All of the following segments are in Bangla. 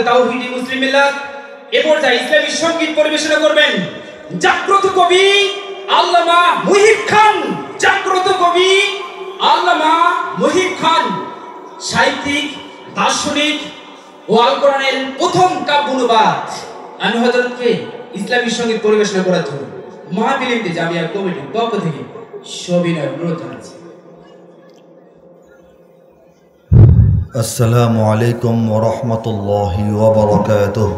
তাওহীদি মুসলিম মিল্লাত এ পর্যায়ে ইসলামী সংগীত পরিবেশনা করবেন জাগ্রত কবি আল্লামা মুহিব খান। জাগ্রত কবি আল্লামা মুহিব খান সাহিত্যিক, দার্শনিক ও আল কোরআনের প্রথম কাব্যানুবাদ। আমি হযরতকে ইসলামী সংগীত পরিবেশনা করার জন্য মাহফিল জামিয়া কমিটির পক্ষ থেকে সবিনয় অনুরোধ জানাচ্ছি। আসসালামু আলাইকুম ওয়া রাহমাতুল্লাহি ওয়া বারাকাতুহু।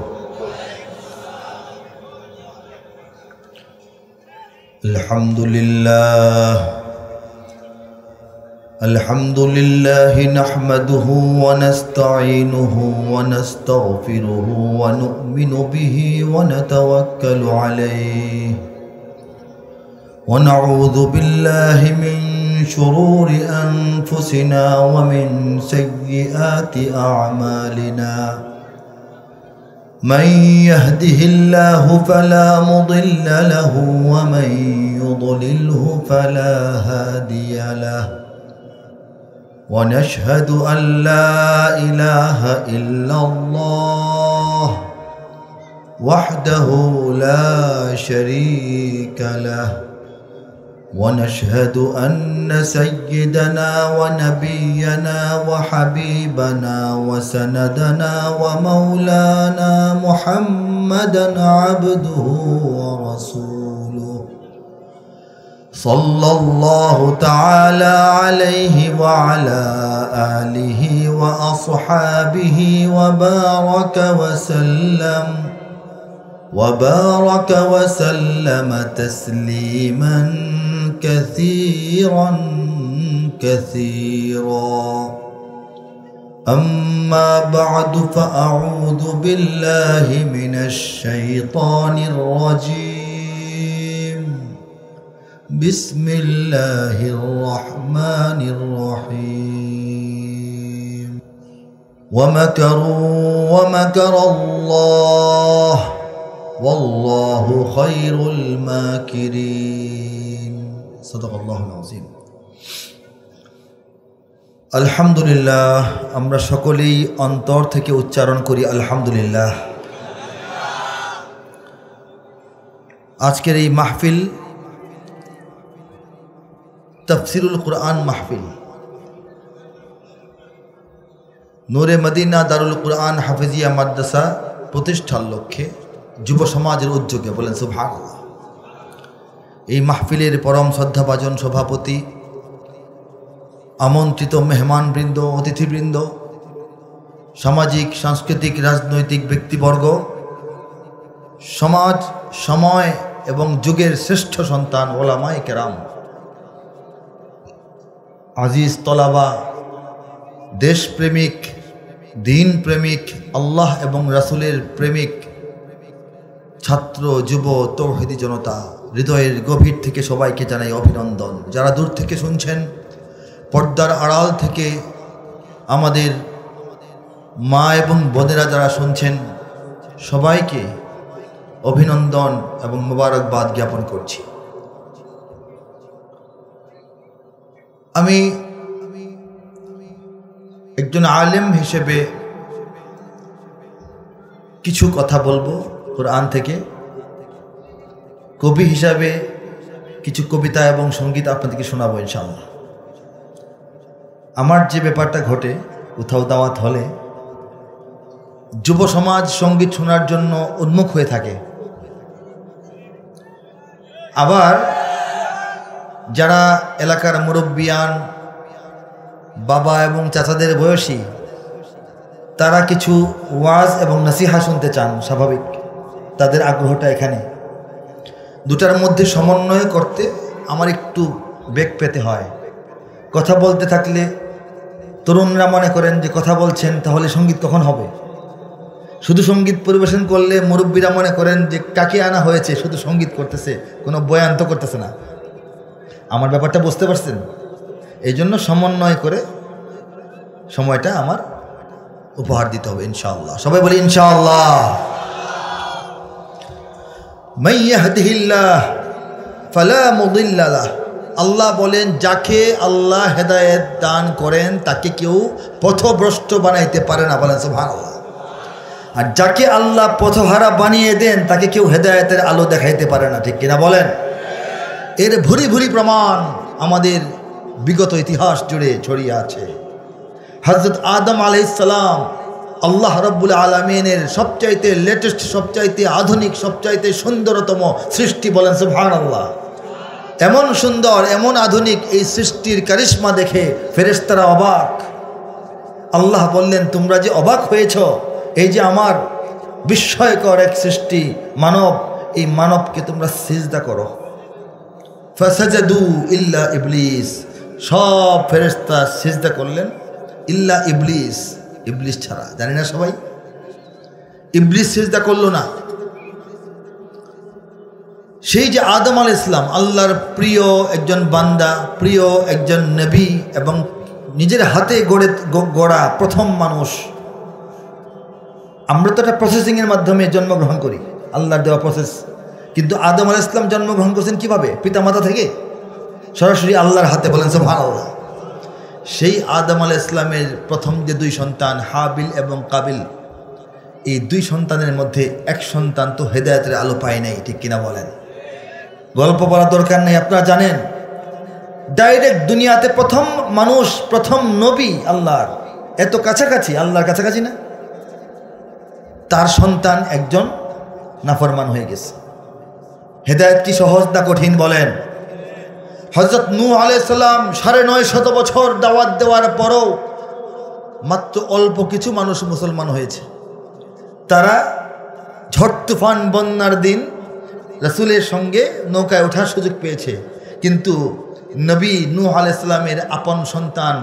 আলহামদুলিল্লাহ নাহমাদুহু ওয়া নাস্তাঈনুহু ওয়া নাস্তাগফিরুহু ওয়া নু'মিনু বিহি ওয়া নাতাওয়াক্কালু আলাইহি ওয়া নাউযু বিল্লাহি মিন شرور أنفسنا ومن سيئات أعمالنا من يهده الله فلا مضل له ومن يضلله فلا هادي له ونشهد أن لا إله إلا الله وحده لا شريك له ونشهد أن سيدنا ونبينا وحبيبنا وسندنا ومولانا محمدا عبده ورسوله صلى الله تعالى عليه وعلى آله وأصحابه وبارك وسلم تسليما كثيرا أما بعد فأعوذ بالله من الشيطان الرجيم بسم الله الرحمن الرحيم ومكر الله والله خير الماكرين صدق الله العظيم। আলহামদুলিল্লাহ, আমরা সকলেই অন্তর থেকে উচ্চারণ করি আলহামদুলিল্লাহ। আজকের এই মাহফিল তাফসিরুল কুরআন মাহফিল নূরে মদিনা দারুল কুরআন হাফিজিয়া মাদ্রাসা প্রতিষ্ঠার লক্ষ্যে যুব সমাজের উদ্যোগে, বলেন সুবহানাল্লাহ। এই মাহফিলের পরম শ্রদ্ধাভাজন সভাপতি, আমন্ত্রিত মেহমানবৃন্দ, অতিথিবৃন্দ, সামাজিক, সাংস্কৃতিক, রাজনৈতিক ব্যক্তিবর্গ, সমাজ, সময় এবং যুগের শ্রেষ্ঠ সন্তান ওলামায়ে কেরাম, আজিজ তলাবা, দেশপ্রেমিক, দিন প্রেমিক, আল্লাহ এবং রাসূলের প্রেমিক ছাত্র, যুব, তৌহিদি জনতা, হৃদয়ের গভীর থেকে সবাইকে জানাই অভিনন্দন। যারা দূর থেকে শুনছেন, পর্দার আড়াল থেকে আমাদের মা এবং বোনেরা যারা শুনছেন, সবাইকে অভিনন্দন এবং মোবারকবাদ জ্ঞাপন করছি। আমি একজন আলেম হিসেবে কিছু কথা বলবো কোরআন থেকে, কবি হিসাবে কিছু কবিতা এবং সঙ্গীত আপনাদেরকে শোনাবো ইনশাআল্লাহ। আমার যে ব্যাপারটা ঘটে, কোথাও দাওয়াত হলে যুব সমাজ সঙ্গীত শোনার জন্য উন্মুখ হয়ে থাকে, আবার যারা এলাকার মুরব্বিয়ান, বাবা এবং চাচাদের বয়সী, তারা কিছু ওয়াজ এবং নসিহা শুনতে চান, স্বাভাবিক তাদের আগ্রহটা এখানে। দুটার মধ্যে সমন্বয় করতে আমার একটু বেগ পেতে হয়। কথা বলতে থাকলে তরুণরা মনে করেন যে কথা বলছেন, তাহলে সঙ্গীত কখন হবে? শুধু সঙ্গীত পরিবেশন করলে মুরব্বীরা মনে করেন যে কাকে আনা হয়েছে, শুধু সঙ্গীত করতেছে, কোনো বয়ান তো করতেছে না। আমার ব্যাপারটা বুঝতে পারছেন? এই জন্য সমন্বয় করে সময়টা আমার উপহার দিতে হবে ইনশাআল্লাহ। সবাই বলি ইনশাআল্লাহ। মান ইয়াহদিহিল্লাহ ফালা মুদিল্লা লাহ। আল্লাহ বলেন, যাকে আল্লাহ হেদায়েত দান করেন তাকে কেউ পথভ্রষ্ট বানাইতে পারে না। বলেন সুবহানাল্লাহ। আর যাকে আল্লাহ পথহারা বানিয়ে দেন তাকে কেউ হেদায়েতের আলো দেখাইতে পারে না, ঠিক কিনা বলেন? এর ভুরি ভুরি প্রমাণ আমাদের বিগত ইতিহাস জুড়ে ছড়িয়ে আছে। হযরত আদম আলাইহিস সালাম আল্লাহ রাব্বুল আলামিনের সবচাইতে লেটেস্ট, সবচাইতে আধুনিক, সবচাইতে সুন্দরতম সৃষ্টি, বলেন সুবহানাল্লাহ। এমন সুন্দর, এমন আধুনিক এই সৃষ্টির কারিশমা দেখে ফেরেশতারা অবাক। আল্লাহ বললেন, তোমরা যে অবাক হয়েছ, এই যে আমার বিস্ময়কর এক সৃষ্টি মানব, এই মানবকে তোমরা সিজদা করো। ফাসাজাদু ইল্লা ইবলিস, সব ফেরেশতা সিজদা করলেন, ইল্লা ইবলিস, ইবলিস ছাড়া। জানি না সবাই, ইবলিস সিজদা করলো না। সেই যে আদম আলাইহিস সালাম আল্লাহর প্রিয় একজন বান্দা, প্রিয় একজন নবী এবং নিজের হাতে গড়া প্রথম মানুষ। আমরা তো একটা প্রসেসিংয়ের মাধ্যমে জন্মগ্রহণ করি, আল্লাহর দেওয়া প্রসেস। কিন্তু আদম আলাইহিস সালাম জন্মগ্রহণ করছেন কিভাবে? পিতামাতা থেকে, সরাসরি আল্লাহর হাতে, বলেন সুবহানাল্লাহ। সেই আদম আলাইহিস সালামের প্রথম যে দুই সন্তান হাবিল এবং কাবিল, এই দুই সন্তানের মধ্যে এক সন্তান তো হেদায়েতের আলো পায় নাই, ঠিক কিনা বলেন? গল্প বলার দরকার নেই, আপনারা জানেন। ডাইরেক্ট দুনিয়াতে প্রথম মানুষ, প্রথম নবী আল্লাহর, এত কাছাকাছি, আল্লাহর কাছাকাছি না, তার সন্তান একজন নাফরমান হয়ে গেছে। হেদায়েত কি সহজ না কঠিন বলেন? হযরত নূহ আলাইহিস সালাম ৯৫০ বছর দাওয়াত দেওয়ার পরও মাত্র অল্প কিছু মানুষ মুসলমান হয়েছে। তারা ঝড় তুফান বন্যার দিন রাসূলের সঙ্গে নৌকায় ওঠার সুযোগ পেয়েছে, কিন্তু নবী নূহ আলাইহিস সালামের আপন সন্তান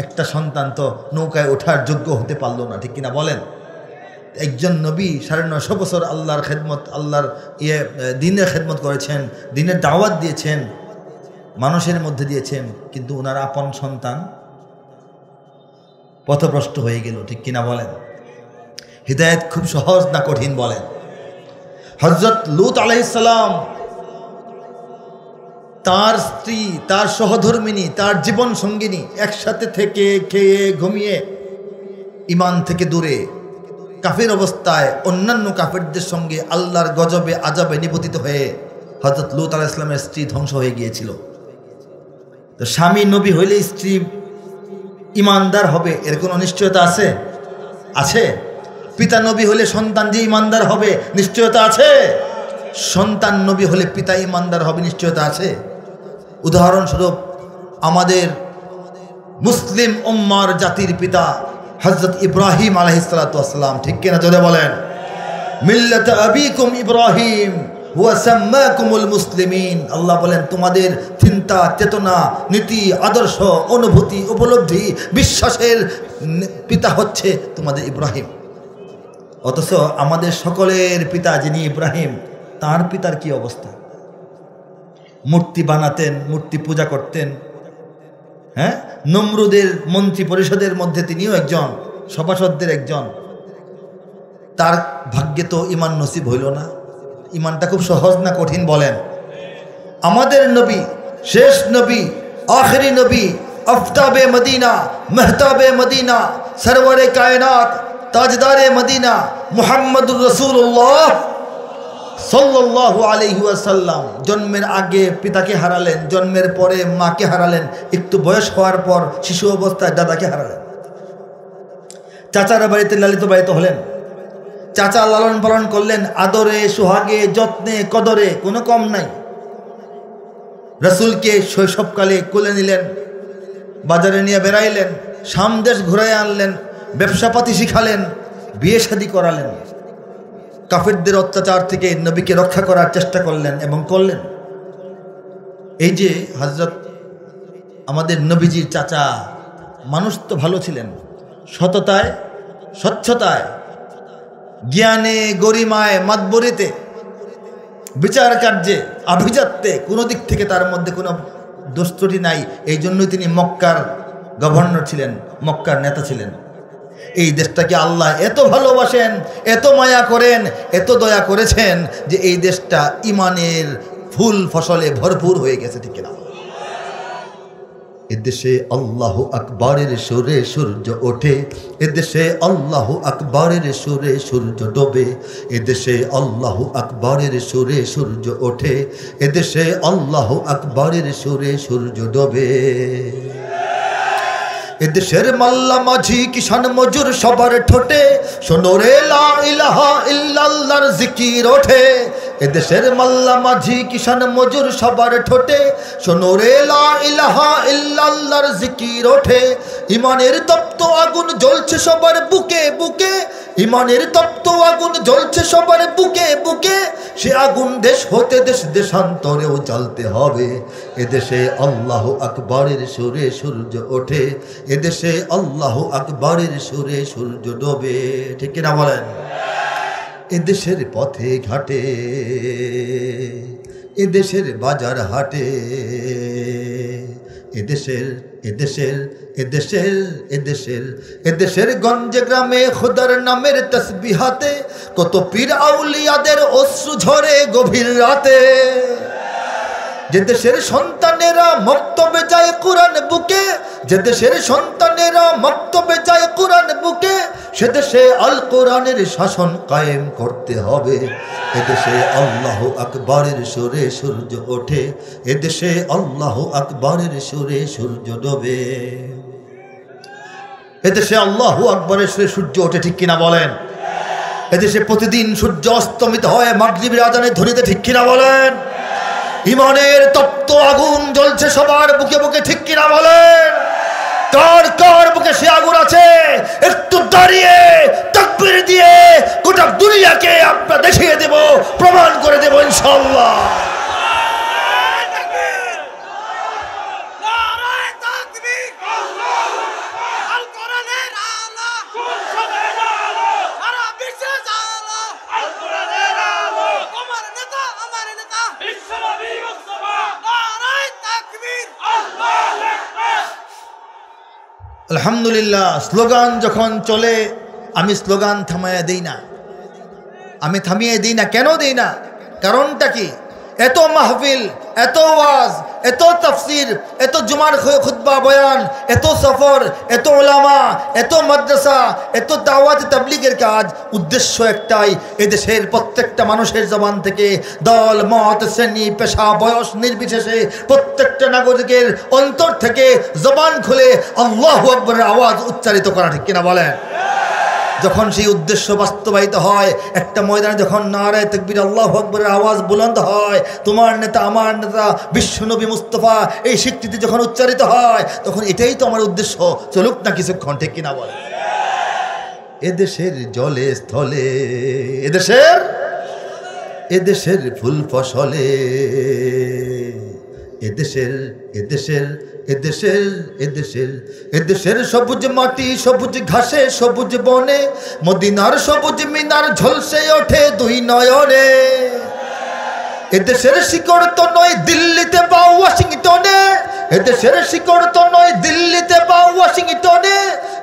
একটা সন্তান তো নৌকায় ওঠার যোগ্য হতে পারলো না, ঠিক কিনা বলেন? একজন নবী ৯৫০ বছর আল্লাহর খেদমত, আল্লাহর দিনের খেদমত করেছেন, দিনের দাওয়াত দিয়েছেন, মানুষের মধ্যে দিয়েছেন, কিন্তু ওনার আপন সন্তান পথভ্রষ্ট হয়ে গেল, ঠিক কিনা বলেন? হিদায়াত খুব সহজ না কঠিন বলেন? হযরত লূত আলাইহিস সালাম, তার স্ত্রী, তার সহধর্মিনী, তার জীবন সঙ্গিনী একসাথে থেকে খেয়ে ঘুমিয়ে ঈমান থেকে দূরে কাফের অবস্থায় অন্যান্য কাফেরদের সঙ্গে আল্লাহর গজবে আযাবে নিপতিত হয়ে হযরত লূত আলাইহিস সালামের স্ত্রী ধ্বংস হয়ে গিয়েছিল। তো স্বামী নবী হইলে স্ত্রী ইমানদার হবে এর কোনো নিশ্চয়তা আছে? আছে। পিতা নবী হলে সন্তান যে ইমানদার হবে নিশ্চয়তা আছে? সন্তান নবী হলে পিতা ইমানদার হবে নিশ্চয়তা আছে? উদাহরণস্বরূপ আমাদের মুসলিম উম্মার জাতির পিতা হযরত ইব্রাহিম আলাইহিস সালাতু ওয়াস সালাম, ঠিক কিনা জোরে বলেন? মিল্লাত আবিকুম ইব্রাহিম হুয়া সাম্মাকুমুল মুসলিমিন। আল্লাহ বলেন, তোমাদের চিন্তা, চেতনা, নীতি, আদর্শ, অনুভূতি, উপলব্ধি, বিশ্বাসের পিতা হচ্ছে তোমাদের ইব্রাহিম। অথচ আমাদের সকলের পিতা যিনি ইব্রাহিম, তার পিতার কি অবস্থা? মূর্তি বানাতেন, মূর্তি পূজা করতেন। হ্যাঁ, নমরুদের মন্ত্রী পরিষদের মধ্যে তিনিও একজন, সভাসদদের একজন। তার ভাগ্যে তো ইমান নসিব হইল না। ইমানটা খুব সহজ না কঠিন বলেন? আমাদের নবী, শেষ নবী, আখেরি নবী, আফতাবে মদিনা, মেহতাবে মদিনা, সরওয়ারে কায়নাত, তাজদারে মদিনা মুহাম্মদুর রাসূলুল্লাহ সাল্লাল্লাহু আলাইহি ওয়াসাল্লাম জন্মের আগে পিতাকে হারালেন, জন্মের পরে মাকে হারালেন, একটু বয়স হওয়ার পর শিশু অবস্থায় দাদাকে হারালেন। চাচার বাড়িতে লালিত পালিত হলেন, চাচা লালন পালন করলেন, আদরে, সোহাগে, যত্নে, কদরে কোনো কম নাই। রাসূলকে শৈশবকালে কোলে নিলেন, বাজারে নিয়ে বেড়াইলেন, সামদেশ ঘুরাই আনলেন, ব্যবসাপাতি শিখালেন, বিয়ে শাদী করালেন। কাফেরদের অত্যাচার থেকে নবীকে রক্ষা করার চেষ্টা করলেন এবং করলেন। এই যে হযরত আমাদের নবীজির চাচা, মানুষ তো ভালো ছিলেন, সততায়, স্বচ্ছতায়, জ্ঞানে, গরিমায়, মাতবরিতে, বিচার কার্যে, আভিজাত্যে কোনো দিক থেকে তার মধ্যে কোনো দোষ ত্রুটি নাই। এই জন্যই তিনি মক্কার গভর্নর ছিলেন, মক্কার নেতা ছিলেন। এই দেশটাকে আল্লাহ এত ভালোবাসেন, এত মায়া করেন, এত দয়া করেছেন যে এই দেশটা ইমানের ফুল ফসলে ভরপুর হয়ে গেছে, ঠিক কিনা? এদেশে আল্লাহ আকবরের সুরে সূর্য ওঠে, এদেশে আল্লাহ আকবরের সুরে সূর্য ডোবে, এদেশে আল্লাহ আকবরের সুরে সূর্য ওঠে, এদেশে আল্লাহ আকবরের সুরে সূর্য ডোবে। এদেশের মাল্লা মাঝি কিষান মজুর সবার ঠোঁটে শোনো রে লা ইলাহা ইল্লাল্লাহর জিকির ওঠে। এদেশের মাল্লা মাঝি কিষান মজুর সবার ঠোঁটে শোনো রে লা ইলাহা ইল্লাল্লাহর জিকির ওঠে। ইমানের তপ্ত আগুন জ্বলছে সবার বুকে বুকে, ইমানের তপ্ত আগুন জ্বলছে সবার বুকে বুকে, সে আগুন দেশ হতে দেশ দেশান্তরেও জ্বলতে হবে। এদেশে আল্লাহ আকবরের সুরে সূর্য ওঠে, এদেশে আল্লাহ আকবরের সুরে সূর্য ডোবে। ঠিক কিনা বলেন? এদেশের পথে ঘাটে, এদেশের বাজার হাটে, এদেশের এদেশের এদেশের এদেশের এদেশের গঞ্জে গ্রামে খোদার নামের তসবিহাতে কত পীর আউলিয়াদের অশ্রু ঝরে গভীর রাতে। যে দেশের সন্তানেরা মক্তবে যায় কোরআন বুকে, যে দেশের সন্তানেরা মক্তবে যায় কোরআন বুকে, সে দেশে আল কোরআনের শাসন কায়েম করতে হবে। এদেশে আল্লাহ আকবরের সুরে সূর্য ওঠে, এদেশে আল্লাহ আকবরের সুরে সূর্য ডোবে। এদেশে আল্লাহ আকবরের সুরে সূর্য ওঠে, ঠিক কিনা বলেন? এদেশে প্রতিদিন সূর্য অস্তমিত হয় মাগরিবের আজানের ধ্বনিতে, ঠিক কিনা বলেন? ইমানের তপ্ত আগুন জ্বলছে সবার বুকে বুকে, ঠিক কিনা বলেন? কার কার বুকে সে আগুন আছে একটু দাঁড়িয়ে তাকবীর দিয়ে গোটা দুনিয়াকে আমরা দেখিয়ে দেব, প্রমাণ করে দেব ইনশাআল্লাহ। আলহামদুলিল্লাহ। স্লোগান যখন চলে আমি স্লোগান থামিয়ে দিই না, আমি থামিয়ে দিই না। কেন দিই না? কারণটা কি? এত মাহফিল, এত ওয়াজ, এত তাফসির, এত জুমার খুতবা বয়ান, এত সফর, এত ওলামা, এত মাদ্রাসা, এত দাওয়াত তাবলীগের কাজ, উদ্দেশ্য একটাই, এদেশের প্রত্যেকটা মানুষের জবান থেকে দল মত শ্রেণী পেশা বয়স নির্বিশেষে প্রত্যেকটা নাগরিকের অন্তর থেকে জবান খুলে আল্লাহু আকবরের আওয়াজ উচ্চারিত করা, ঠিক কিনা বলেন? যখন সেই উদ্দেশ্য বাস্তবায়িত হয়, একটা ময়দানে যখন নারায়ে তাকবীর আল্লাহু আকবরের আওয়াজ বুলন্দ হয়, তোমার নেতা আমার নেতা বিশ্বনবী মুস্তাফা এই স্বীকৃতি যখন উচ্চারিত হয়, তখন এটাই তো আমার উদ্দেশ্য, চলুক না কিছুক্ষণ, ঠিক কিনা বলে? এদেশের জলে স্থলে, এদেশের ফুল ফসলে, এদেশের এদেশের এদেশের এদেশের এদেশের সবুজ মাটি সবুজ ঘাসে সবুজ বনে, মদিনার সবুজ মিনার ঝলসে ওঠে দুই নয়নে। এদেশের শিকড় তো নয় দিল্লিতে বা ওয়াশিংটনে, এদেশের শিকড় তো নয় দিল্লিতে বা ওয়াশিংটনে,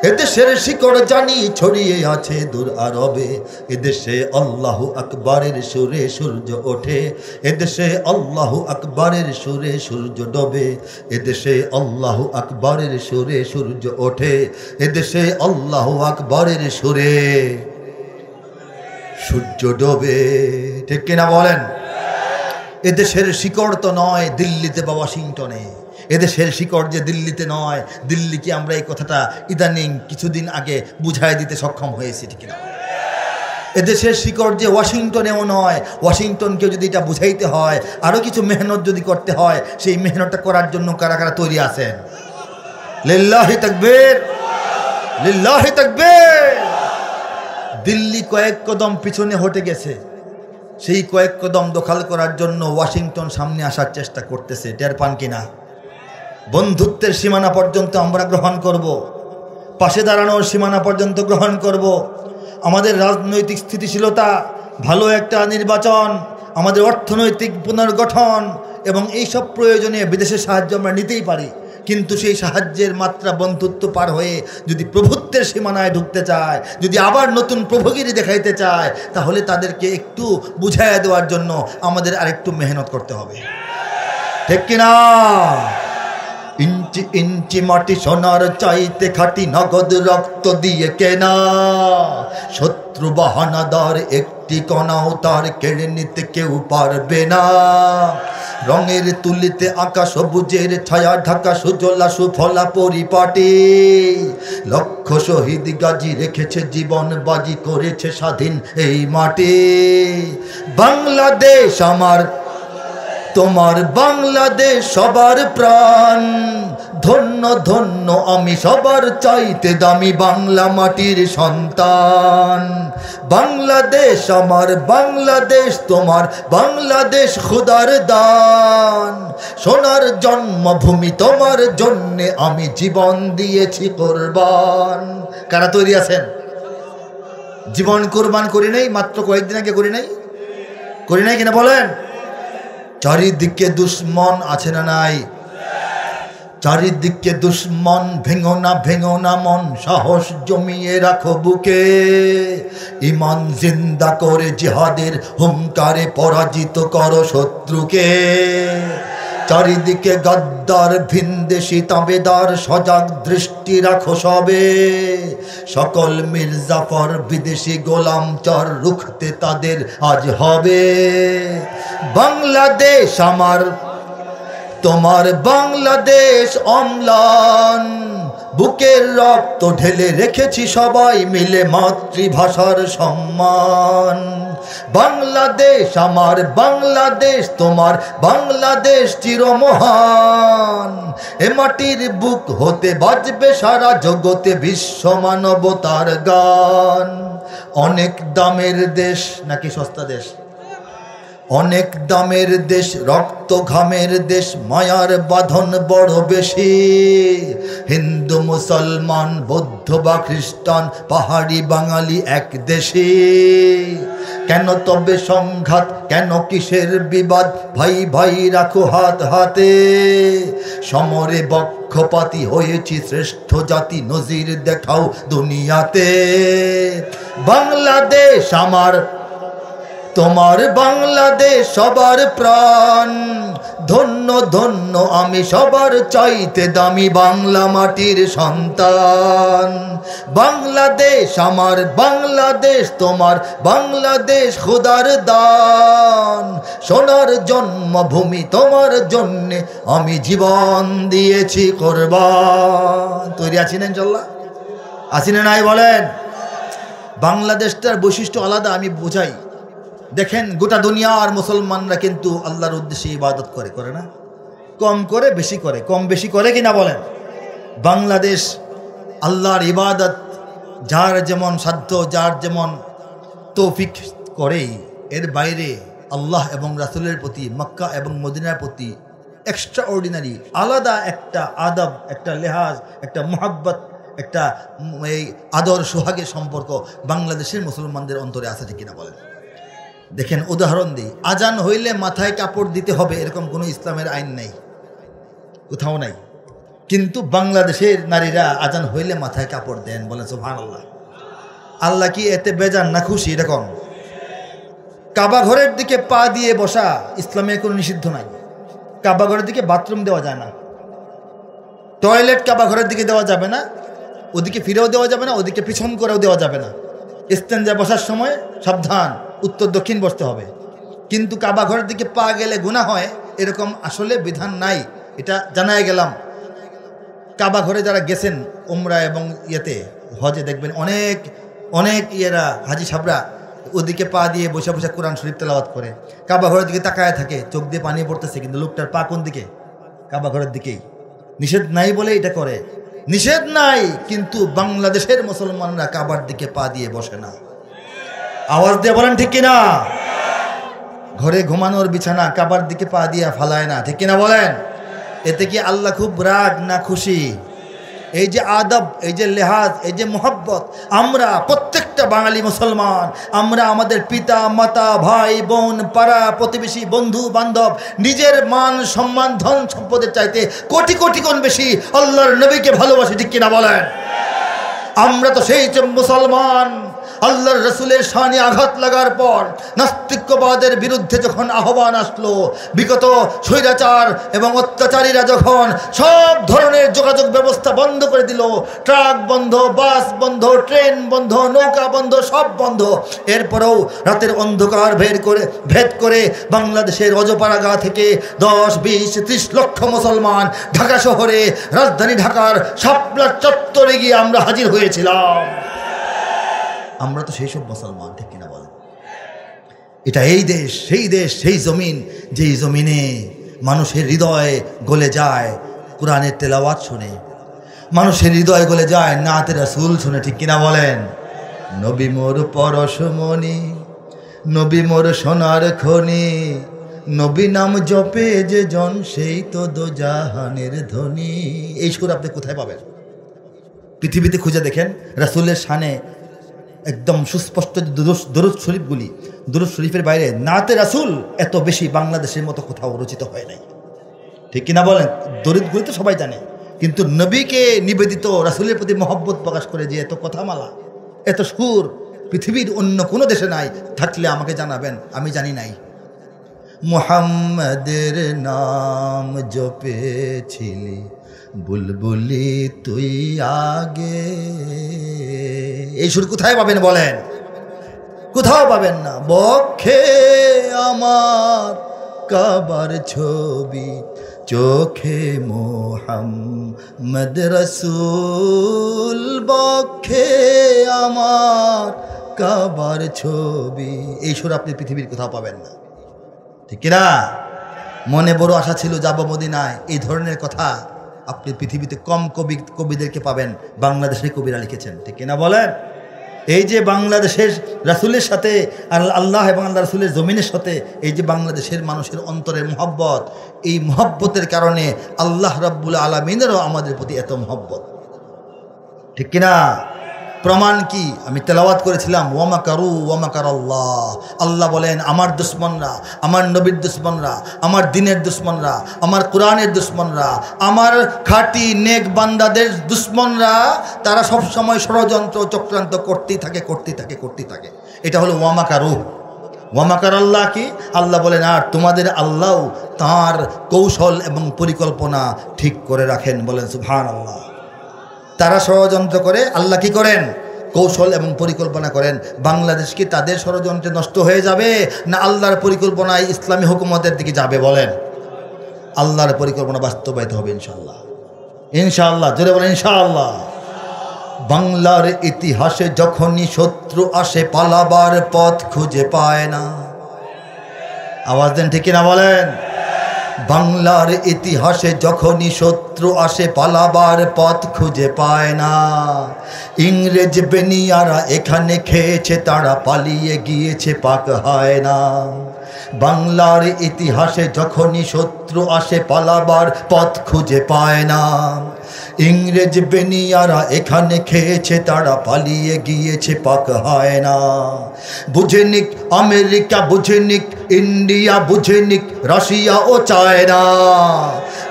এদেশের শিকড় জানি ছড়িয়ে আছে দূর আরবে। এদেশে আল্লাহু আকবরের সুরে সূর্য ওঠে, এদেশে আল্লাহু আকবরের সুরে সূর্য ডোবে। এদেশে আল্লাহু আকবরের সুরে সূর্য ওঠে, এদেশে আল্লাহু আকবরের সুরে সূর্য ডোবে। ঠিক কিনা বলেন? এদেশের শিকড় তো নয় দিল্লিতে বা ওয়াশিংটনে, এদেশের শিকড় যে দিল্লিতে নয়, দিল্লিকে আমরা এই কথাটা ইদানিং কিছুদিন আগে বুঝাই দিতে সক্ষম হয়েছি, ঠিক না? এদেশের শিকড় যে ওয়াশিংটনেও নয়, ওয়াশিংটনকে যদি এটা বুঝাইতে হয়, আরও কিছু মেহনত যদি করতে হয়, সেই মেহনতটা করার জন্য কারা কারা তৈরি আছেন? লিল্লাহি তাকবীর, লিল্লাহি তাকবীর। দিল্লি কয়েক কদম পিছনে হটে গেছে, সেই কয়েক কদম দখল করার জন্য ওয়াশিংটন সামনে আসার চেষ্টা করতেছে। টের পান কিনা? বন্ধুত্বের সীমানা পর্যন্ত আমরা গ্রহণ করব, পাশে দাঁড়ানোর সীমানা পর্যন্ত গ্রহণ করব। আমাদের রাজনৈতিক স্থিতিশীলতা, ভালো একটা নির্বাচন, আমাদের অর্থনৈতিক পুনর্গঠন এবং এইসব প্রয়োজনে বিদেশের সাহায্য আমরা নিতেই পারি, কিন্তু সেই সাহায্যের মাত্রা বন্ধুত্ব পার হয়ে যদি প্রভুত্বের সীমানায় ঢুকতে চায়, যদি আবার নতুন প্রভুগিরি দেখাইতে চায়, তাহলে তাদেরকে একটু বুঝাইয়া দেওয়ার জন্য আমাদের আরেকটু মেহনত করতে হবে, ঠিক কিনা? ইঞ্চি ইঞ্চি মাটি সোনার চাইতে খাটি, নগদ রক্ত দিয়ে কেনা। শত্রু বাহানাদার একটি কণাও তার কেড়ে নিতে কেউ পারবে না। রঙের তুলিতে আঁকা সবুজের ছায়া ঢাকা সুজলা সুফলা পরিপাটি। লক্ষ শহীদ গাজী রেখেছে জীবন বাজি, করেছে স্বাধীন এই মাটি। বাংলাদেশ আমার তোমার, বাংলাদেশ সবার প্রাণ। ধন্য ধন্য আমি সবার চাইতে দামি বাংলা মাটির সন্তান। বাংলাদেশ আমার, বাংলাদেশ তোমার, বাংলাদেশ খোদার দান। সোনার জন্মভূমি তোমার জন্যে আমি জীবন দিয়েছি কোরবান। কারা তৈরি আছেন? জীবন কোরবান করি নাই, মাত্র কয়েকদিন আগে করি নাই কিনা বলেন? চারিদিকে দুশ্মন আছে না নাই? চারিদিকে দুশ্মন, ভেঙো না মন, সাহস জমিয়ে রাখো বুকে। ঈমান জিন্দা করে জিহাদের হুঙ্কারে পরাজিত করো শত্রুকে। চারিদিকে গদ্দার ভিনদেশি তাবেদার, সজাগ দৃষ্টি রাখো সবে। সকল মির্জাফর বিদেশি গোলাম চর, রুখতে তাদের আজ হবে। বাংলাদেশ আমার তোমার, বাংলাদেশ অম্লান। বুকের রক্ত ঢেলে রেখেছি সবাই মিলে মাতৃভাষার সম্মান। বাংলাদেশ আমার, বাংলাদেশ তোমার, বাংলাদেশ চিরমহান। এ মাটির বুক হতে বাজবে সারা জগতে বিশ্ব মানবতার গান। অনেক দামের দেশ নাকি সস্তা দেশ? অনেক দামের দেশ, রক্ত ঘামের দেশ, মায়ার বাঁধন বড় বেশি। হিন্দু মুসলমান বৌদ্ধ বা খ্রিস্টান, পাহাড়ি বাঙালি এক দেশে। কেন তবে সংঘাত, কেন কিসের বিবাদ? ভাই ভাই রাখো হাত হাতে। সমরে বক্ষপাতী হয়েছি শ্রেষ্ঠ জাতি, নজির দেখাও দুনিয়াতে। বাংলাদেশ আমার তোমার, বাংলাদেশ সবার প্রাণ। ধন্য ধন্য আমি সবার চাইতে দামি বাংলা মাটির সন্তান। বাংলাদেশ আমার, বাংলাদেশ তোমার, বাংলাদেশ খোদার দান। সোনার জন্মভূমি তোমার জন্যে আমি জীবন দিয়েছি কোরবান। তৈরি আছি না ইনশাল্লাহ? আছি না নাই বলেন? বাংলাদেশটার বৈশিষ্ট্য আলাদা, আমি বোঝাই। দেখেন গোটা দুনিয়ার মুসলমানরা কিন্তু আল্লাহর উদ্দেশ্যে ইবাদত করে না? কম করে বেশি করে, কম বেশি করে কিনা বলেন? বাংলাদেশ আল্লাহর ইবাদত যার যেমন সাধ্য, যার যেমন তৌফিক করেই। এর বাইরে আল্লাহ এবং রাসূলের প্রতি, মক্কা এবং মদিনার প্রতি এক্সট্রা অর্ডিনারি আলাদা একটা আদব, একটা লেহাজ, একটা মোহাব্বত, একটা এই আদর সোহাগের সম্পর্ক বাংলাদেশের মুসলমানদের অন্তরে আছে কিনা বলেন? দেখেন উদাহরণ দিই, আজান হইলে মাথায় কাপড় দিতে হবে এরকম কোনো ইসলামের আইন নাই, কোথাও নাই। কিন্তু বাংলাদেশের নারীরা আজান হইলে মাথায় কাপড় দেন, বলেন সুবহানাল্লাহ। আল্লাহ কি এতে বেজান না খুশি? এরকম কাবা ঘরের দিকে পা দিয়ে বসা ইসলামে কোনো নিষিদ্ধ নাই। কাবা ঘরের দিকে বাথরুম দেওয়া যায় না, টয়লেট কাবা ঘরের দিকে দেওয়া যাবে না, ওদিকে ফিরেও দেওয়া যাবে না, ওদিকে পিছন করেও দেওয়া যাবে না। ইস্তেঞ্জা বসার সময় সাবধান, উত্তর দক্ষিণ বসতে হবে। কিন্তু কাবা ঘরের দিকে পা গেলে গুনাহ হয় এরকম আসলে বিধান নাই, এটা জানাই গেলাম। কাবা ঘরে যারা গেছেন উমরা এবং ইয়েতে হজে, দেখবেন অনেক অনেক ইয়েরা হাজি সাবরা ওদিকে পা দিয়ে বসে বসে কোরআন শরীফ তেলাওয়াত করে, কাবা ঘরের দিকে তাকায় থাকে, চোখ দিয়ে পানি পড়তেছে, কিন্তু লোকটার পা কোন দিকে? কাবা ঘরের দিকেই। নিষেধ নাই বলে এটা করে, নিষেধ নাই, কিন্তু বাংলাদেশের মুসলমানরা কাবার দিকে পা দিয়ে বসে না। আওয়াজ দিয়ে বলেন ঠিক কিনা? ঘরে ঘুমানোর বিছানা কাবার দিকে পা দিয়ে ফালায় না, ঠিক কিনা বলেন? এতে কি আল্লাহ খুব রাগ না খুশি? এই যে আদব, এই যে লেহাজ, এই যে মোহব্বত, আমরা প্রত্যেকটা বাঙালি মুসলমান, আমরা আমাদের পিতা মাতা, ভাই বোন, পাড়া প্রতিবেশী, বন্ধু বান্ধব, নিজের মান সম্মান ধন সম্পদের চাইতে কোটি কোটি গুণ বেশি আল্লাহর নবীকে ভালোবাসি, ঠিক কিনা বলেন? আমরা তো সেই মুসলমান, আল্লাহর রসুলের শানে আঘাত লাগার পর, নাস্তিক্যবাদের বিরুদ্ধে যখন আহ্বান আসলো, বিগত স্বৈরাচার এবং অত্যাচারীরা যখন সব ধরনের যোগাযোগ ব্যবস্থা বন্ধ করে দিল, ট্রাক বন্ধ, বাস বন্ধ, ট্রেন বন্ধ, নৌকা বন্ধ, সব বন্ধ, এরপরেও রাতের অন্ধকার ভেদ করে বাংলাদেশের অজপাড়াগা থেকে 10, 20, 30 লক্ষ মুসলমান ঢাকা শহরে, রাজধানী ঢাকার শাপলা চত্বরে গিয়ে আমরা হাজির হয়েছিলাম। আমরা তো সেই সব মুসলমান, ঠিক কিনা বলেন? এটা এই দেশ, সেই জমিন, যেই জমিনে মানুষের হৃদয় গলে যায় কোরআনের তেলাওয়াত শুনে, মানুষের হৃদয় গলে যায় নাতে রাসূল শুনে, ঠিক কিনা বলেন? নবী মোর পরশমণি, নবী মোর সোনার খনি, নবী নাম জপে যে জন সেই তো দোজাহানের ধনী। এই সুর আপনি কোথায় পাবেন? পৃথিবীতে খুঁজে দেখেন রাসূলের শানে একদম সুস্পষ্ট দরুদ শরীফগুলি, দরুদ শরীফের বাইরে নাতে রাসূল এত বেশি বাংলাদেশের মতো কোথাও রচিত হয় নাই, ঠিক কিনা বলেন? দরুদগুলি তো সবাই জানে, কিন্তু নবীকে নিবেদিত রাসূলের প্রতি মহব্বত প্রকাশ করে যে এত কথামালা, এত সুর পৃথিবীর অন্য কোনো দেশে নাই। থাকলে আমাকে জানাবেন, আমি জানি নাই। মুহাম্মাদের নাম জপেছিলি বুলবুলি তুই আগে, এই সুর কোথায় পাবেন বলেন? কোথাও পাবেন না। বক্ষে আমার কাবার ছবি, চোখে মুহাম্মদ রাসূল, বক্ষে আমার কাবার ছবি, এই সুর আপনি পৃথিবীর কোথাও পাবেন না, ঠিক কিনা? মনে বড় আশা ছিল যাব মদিনায়, এই ধরনের কথা আপনি পৃথিবীতে কম কবিদেরকে পাবেন, বাংলাদেশের কবিরা লিখেছেন, ঠিক কিনা বলেন? এই যে বাংলাদেশের রাসূলের সাথে আল্লাহ এবং আল্লাহ রাসূলের জমিনের সাথে এই যে বাংলাদেশের মানুষের অন্তরের মহব্বত, এই মহব্বতের কারণে আল্লাহ রাব্বুল আলামিনেরও আমাদের প্রতি এত মহব্বত, ঠিক কিনা? প্রমাণ কি? আমি তেলাওয়াত করেছিলাম, ওয়ামাকারু ওয়ামাকারাল্লাহ। আল্লাহ বলেন আমার দুশ্মনরা, আমার নবীর দুশ্মনরা, আমার দ্বীনের দুশ্মনরা, আমার কোরআনের দুশ্মনরা, আমার খাঁটি নেক বান্দাদের দুশ্মনরা, তারা সব সময় ষড়যন্ত্র চক্রান্ত করতেই থাকে। এটা হলো ওয়ামাকারু। ওয়ামাকার আল্লাহ কি? আল্লাহ বলেন আর তোমাদের আল্লাহ তার কৌশল এবং পরিকল্পনা ঠিক করে রাখেন, বলেন সুবহানাল্লাহ। তারা ষড়যন্ত্র করে, আল্লাহ কি করেন? কৌশল এবং পরিকল্পনা করেন। বাংলাদেশ কি তাদের ষড়যন্ত্রে নষ্ট হয়ে যাবে, না আল্লাহর পরিকল্পনায় ইসলামী হুকুমতের দিকে যাবে? বলেন। আল্লাহর পরিকল্পনা বাস্তবায়িত হবে ইনশাআল্লাহ, ইনশাআল্লাহ। জোরে বলেন ইনশাআল্লাহ। বাংলার ইতিহাসে যখনই শত্রু আসে পালাবার পথ খুঁজে পায় না। আওয়াজ দেন, ঠিক কিনা বলেন? বাংলার ইতিহাসে যখনই শত্রু আসে পালাবার পথ খুঁজে পায় না। ইংরেজ বেনিয়ারা এখানে খেয়েছে, তারা পালিয়ে গিয়েছে, পাক হয় না। বাংলার ইতিহাসে যখনই শত্রু আসে পালাবার পথ খুঁজে পায় না। ইংরেজ বেনিয়ারা এখানে খেয়েছে, তারা পালিয়ে গিয়েছে, পাক হয় না। বুঝে নিক আমেরিকা, বুঝে নিক ইন্ডিয়া, বুঝে নিক রাশিয়া ও চায়না।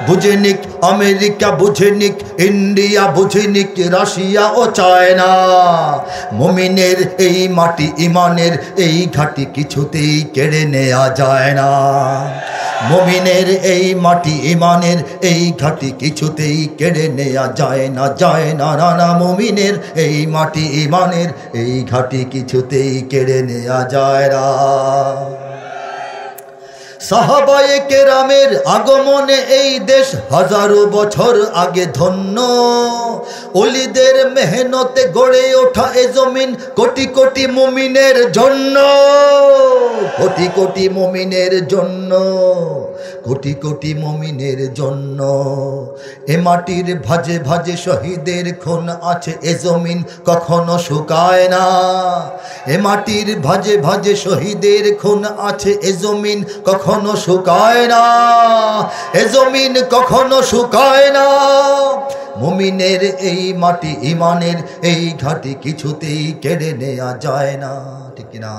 বুঝে নিক আমেরিকা, বুঝে নিক ইন্ডিয়া, বুঝে নিক রাশিয়া ও চায়না। মুমিনের এই মাটি, ইমানের এই ঘাটি কিছুতেই কেড়ে নেওয়া যায় না। মুমিনের এই মাটি, ইমানের এই ঘাটি কিছুতেই কেড়ে নেওয়া যায় না, যায় না, না, না। মুমিনের এই মাটি, ইমানের এই ঘাটি কিছুতেই কেড়ে নেওয়া যায় না। সাহাবায়ে কেরামের আগমনে এই দেশ হাজারো বছর আগে ধন্য। ওলিদের মেহনতে গড়ে ওঠা এ জমিন কোটি কোটি মুমিনের জন্য, কোটি কোটি মুমিনের জন্য, কোটি কোটি মুমিনের জন্য। এ মাটির ভাজে ভাজে শহীদের খুন আছে, এ জমিন কখনো শুকায় না। এ মাটির ভাজে ভাজে শহীদের খুন আছে, এ জমিন কখনো শুকায় না, এ জমিন কখনো শুকায় না। মুমিনের এই মাটি, ইমানের এই ঘাটি কিছুতেই কেড়ে নেওয়া যায় না, ঠিক না?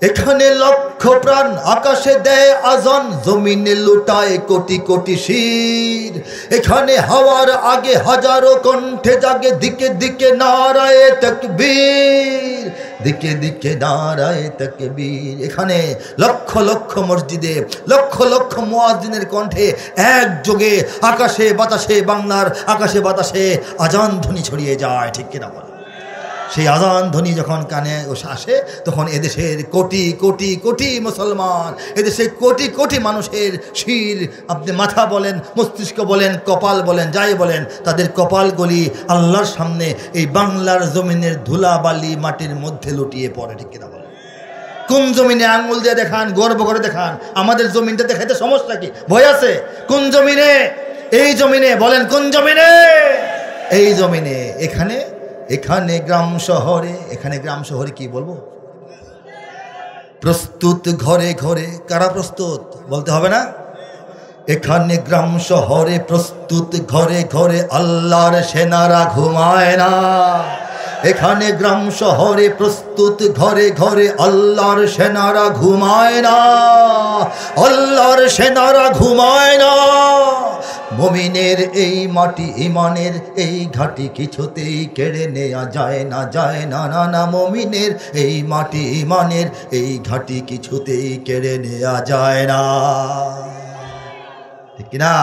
এখানে লক্ষ প্রাণ আকাশে দেয় আজান, জমিনে লুটায় কোটি কোটি শির। এখানে হাওয়ার আগে হাজারো কণ্ঠে জাগে, দিকে দিকে নারায়ে তাকবীর, দিকে দিকে নারায়ে তাকবীর। এখানে লক্ষ লক্ষ মসজিদে লক্ষ লক্ষ মুয়াজ্জিনের কণ্ঠে একযোগে আকাশে বাতাসে, বাংলার আকাশে বাতাসে আজান ধ্বনি ছড়িয়ে যায়, ঠিক কিনা বল? সেই আজান ধ্বনি যখন কানে আসে তখন এদেশের কোটি কোটি কোটি মুসলমান, এদেশের কোটি কোটি মানুষের শির, আপনি মাথা বলেন, মস্তিষ্ক বলেন, কপাল বলেন, যাই বলেন, তাদের কপালগুলি আল্লাহর সামনে এই বাংলার জমিনের ধুলাবালি মাটির মধ্যে লুটিয়ে পড়ে, ঠিক কিনা বলেন? কোন জমিনে আঙ্গুল দিয়ে দেখান, গর্ব করে দেখান, আমাদের জমিনটা দেখাইতে সমস্যা কি, ভয় আছে? কোন জমিনে? এই জমিনে। বলেন কোন জমিনে? এই জমিনে। এখানে এখানে গ্রাম শহরে, এখানে গ্রাম শহরে কি বলবো, প্রস্তুত ঘরে ঘরে। কারা প্রস্তুত বলতে হবে না? এখানে গ্রাম শহরে প্রস্তুত ঘরে ঘরে, আল্লাহর সেনারা ঘুমায় না। এখানে গ্রাম শহরে প্রস্তুত ঘরে ঘরে, আল্লাহর সেনারা ঘুমায় না, আল্লাহর সেনারা ঘুমায় না। মুমিনের এই মাটি, ইমানের এই ঘাটি কিছুতেই কেড়ে নেওয়া যায় না, যায় না, না না। মুমিনের এই মাটি, ইমানের এই ঘাটি কিছুতেই কেড়ে নেওয়া যায় না, ঠিক কিনা?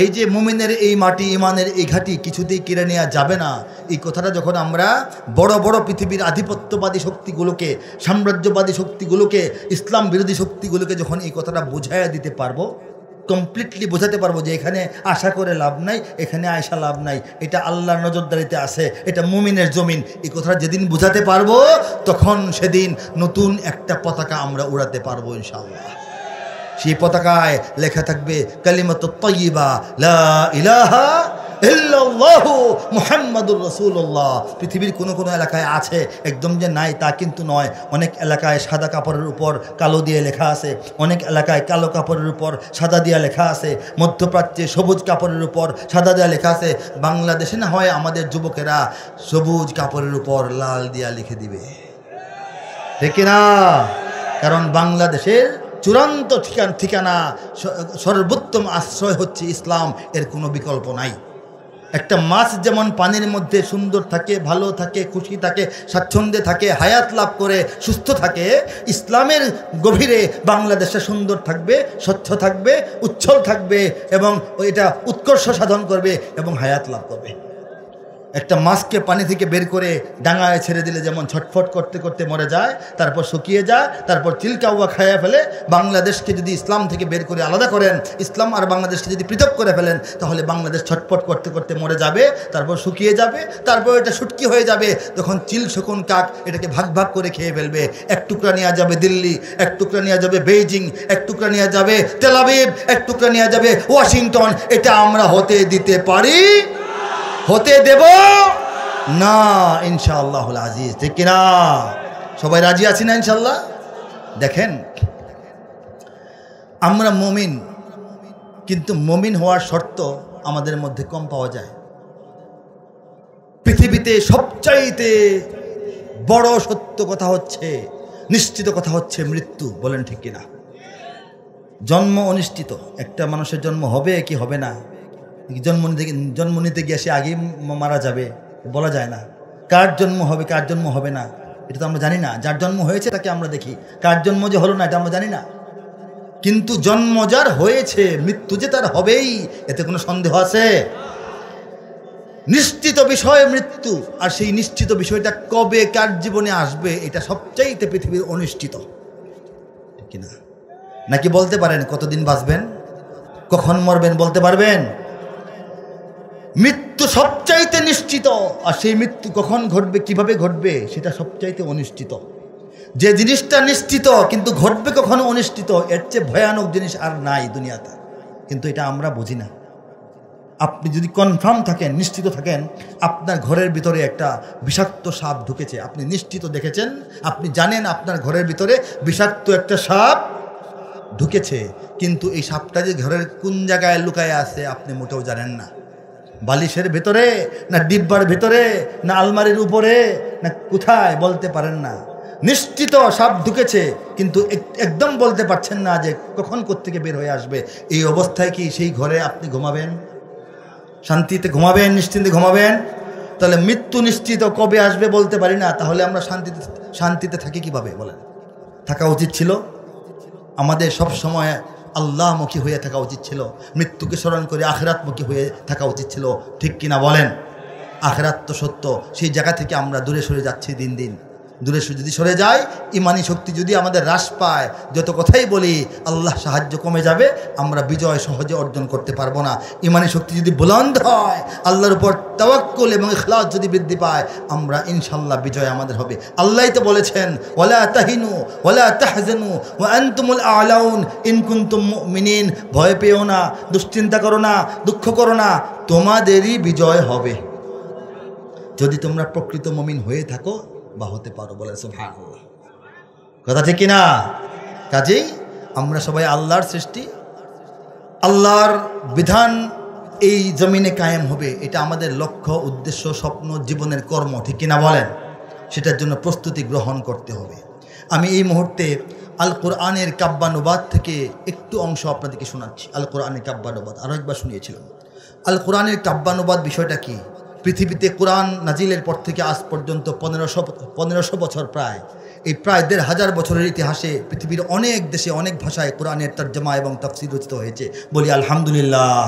এই যে মুমিনের এই মাটি, ইমানের এই ঘাটি কিছুতেই কেড়ে নেওয়া যাবে না, এই কথাটা যখন আমরা বড় বড় পৃথিবীর আধিপত্যবাদী শক্তিগুলোকে, সাম্রাজ্যবাদী শক্তিগুলোকে, ইসলাম বিরোধী শক্তিগুলোকে যখন এই কথাটা বুঝাইয়া দিতে পারবো, কমপ্লিটলি বোঝাতে পারবো যে এখানে আশা করে লাভ নাই, এখানে আয়সা লাভ নাই, এটা আল্লাহর নজরদারিতে আছে, এটা মুমিনের জমিন, এই কথাটা যেদিন বুঝাতে পারবো তখন সেদিন নতুন একটা পতাকা আমরা উড়াতে পারবো ইনশাআল্লাহ। সেই পতাকায় লেখা থাকবে কালিমাতুত তাইয়্যিবা, লা ইলাহা ইল্লাল্লাহু মুহাম্মাদুর রাসূলুল্লাহ। পৃথিবীর কোনো কোনো এলাকায় আছে, একদম যে নাই তা কিন্তু নয়। অনেক এলাকায় সাদা কাপড়ের উপর কালো দিয়ে লেখা আছে, অনেক এলাকায় কালো কাপড়ের উপর সাদা দিয়ে লেখা আছে, মধ্যপ্রাচ্যে সবুজ কাপড়ের উপর সাদা দিয়ে লেখা আছে। বাংলাদেশে না হয় আমাদের যুবকেরা সবুজ কাপড়ের উপর লাল দিয়া লিখে দিবে, ঠিক না? কারণ বাংলাদেশের চূড়ান্ত ঠিকানা, সর্বোত্তম আশ্রয় হচ্ছে ইসলাম, এর কোনো বিকল্প নাই। একটা মাছ যেমন পানির মধ্যে সুন্দর থাকে, ভালো থাকে, খুশি থাকে, স্বাচ্ছন্দ্যে থাকে, হায়াত লাভ করে, সুস্থ থাকে, ইসলামের গভীরে বাংলাদেশে সুন্দর থাকবে, স্বচ্ছ থাকবে, উচ্ছল থাকবে এবং এটা উৎকর্ষ সাধন করবে এবং হায়াত লাভ করবে। একটা মাছকে পানি থেকে বের করে ডাঙায় ছেড়ে দিলে যেমন ছটফট করতে করতে মরে যায়, তারপর শুকিয়ে যায়, তারপর চিলকাউয়া খাইয়া ফেলে, বাংলাদেশকে যদি ইসলাম থেকে বের করে আলাদা করেন, ইসলাম আর বাংলাদেশকে যদি পৃথক করে ফেলেন, তাহলে বাংলাদেশ ছটফট করতে করতে মরে যাবে, তারপর শুকিয়ে যাবে, তারপর এটা শুটকি হয়ে যাবে। তখন চিল শকুন কাক এটাকে ভাগ ভাগ করে খেয়ে ফেলবে। এক টুকরা নেওয়া যাবে দিল্লি, এক টুকরা নেওয়া যাবে বেইজিং, এক টুকরা নেওয়া যাবে তেল আবিব, এক টুকরা নেওয়া যাবে ওয়াশিংটন। এটা আমরা হতে দিতে পারি? হতে দেব না ইনশাআল্লাহুল আজিজ, ঠিক কিনা? সবাই রাজি আছি না ইনশাআল্লাহ? দেখেন, আমরা মুমিন, কিন্তু মুমিন হওয়ার শর্ত আমাদের মধ্যে কম পাওয়া যায়। পৃথিবীতে সবচাইতে বড় সত্য কথা হচ্ছে, নিশ্চিত কথা হচ্ছে মৃত্যু। বলেন ঠিক কিনা? জন্ম অনিশ্চিত, একটা মানুষের জন্ম হবে কি হবে না, জন্ম নিতে গিয়ে সে আগেই মারা যাবে, বলা যায় না। কার জন্ম হবে, কার জন্ম হবে না, এটা তো আমরা জানি না। যার জন্ম হয়েছে তাকে আমরা দেখি, কার জন্ম যে হলো না এটা আমরা জানি না। কিন্তু জন্ম যার হয়েছে, মৃত্যু যে তার হবেই, এতে কোনো সন্দেহ আছে? নিশ্চিত বিষয় মৃত্যু, আর সেই নিশ্চিত বিষয়টা কবে কার জীবনে আসবে এটা সবচাইতে পৃথিবীর অনিশ্চিত, ঠিক কিনা? নাকি বলতে পারেন কতদিন বাঁচবেন, কখন মরবেন বলতে পারবেন? মৃত্যু সবচাইতে নিশ্চিত, আর সেই মৃত্যু কখন ঘটবে, কিভাবে ঘটবে, সেটা সবচাইতে অনিশ্চিত। যে জিনিসটা নিশ্চিত কিন্তু ঘটবে কখনো অনিশ্চিত, এর চেয়ে ভয়ানক জিনিস আর নাই দুনিয়াতে। কিন্তু এটা আমরা বুঝি না। আপনি যদি কনফার্ম থাকেন, নিশ্চিত থাকেন আপনার ঘরের ভিতরে একটা বিষাক্ত সাপ ঢুকেছে, আপনি নিশ্চিত দেখেছেন, আপনি জানেন আপনার ঘরের ভিতরে বিষাক্ত একটা সাপ ঢুকেছে, কিন্তু এই সাপটা যে ঘরের কোন জায়গায় লুকায় আছে আপনি মোটেও জানেন না। বালিশের ভেতরে, না ডিব্বার ভেতরে, না আলমারির উপরে, না কোথায় বলতে পারেন না। নিশ্চিত সাপ ঢুকেছে, কিন্তু একদম বলতে পারছেন না যে কখন কোত্থেকে বের হয়ে আসবে। এই অবস্থায় কি সেই ঘরে আপনি ঘুমাবেন? শান্তিতে ঘুমাবেন? নিশ্চিন্তে ঘুমাবেন? তাহলে মৃত্যু নিশ্চিত, কবে আসবে বলতে পারি না, তাহলে আমরা শান্তিতে থাকি কিভাবে বলেন? থাকা উচিত ছিল আমাদের সব সময় আল্লাহমুখী হয়ে থাকা উচিত ছিল, মৃত্যুকে স্মরণ করে আখিরাতমুখী হয়ে থাকা উচিত ছিল, ঠিক কিনা বলেন? আখিরাত তো সত্য, সেই জায়গা থেকে আমরা দূরে সরে যাচ্ছি দিন দিন। দূরে যদি সরে যায়, ইমানি শক্তি যদি আমাদের হ্রাস পায়, যত কথাই বলি আল্লাহ সাহায্য কমে যাবে, আমরা বিজয় সহজে অর্জন করতে পারবো না। ইমানি শক্তি যদি বুলন্দ হয়, আল্লাহর উপর তাওয়াক্কুল এবং ইখলাস যদি বৃদ্ধি পায়, আমরা ইনশাল্লাহ বিজয় আমাদের হবে। আল্লাহই তো বলেছেন, ওয়ালা তাহিনু ওয়ালা তাহজানু ওয়া আনতুমুল আ'লাউন ইন কুনতুম মুমিনিন। ভয় পেও না, দুশ্চিন্তা করো না, দুঃখ করো না, তোমাদেরই বিজয় হবে যদি তোমরা প্রকৃত মুমিন হয়ে থাকো বা হতে পারো। বলে সুবহানাল্লাহ, কথা ঠিক কিনা? কাজেই আমরা সবাই আল্লাহর সৃষ্টি, আল্লাহর বিধান এই জমিনে কায়েম হবে, এটা আমাদের লক্ষ্য, উদ্দেশ্য, স্বপ্ন, জীবনের কর্ম, ঠিক কিনা বলেন? সেটার জন্য প্রস্তুতি গ্রহণ করতে হবে। আমি এই মুহূর্তে আল কোরআনের কাব্যানুবাদ থেকে একটু অংশ আপনাদেরকে শোনাচ্ছি। আল কোরআনের কাব্যানুবাদ আরও একবার শুনিয়েছিলাম। আল কোরআনের কাব্যানুবাদ বিষয়টা কি? পৃথিবীতে কোরআন নাজিলের পর থেকে আজ পর্যন্ত 1500 বছর, প্রায় 1500 বছরের ইতিহাসে পৃথিবীর অনেক দেশে অনেক ভাষায় কোরআনের তর্জমা এবং তাফসীর রচিত হয়েছে, বলি আলহামদুলিল্লাহ।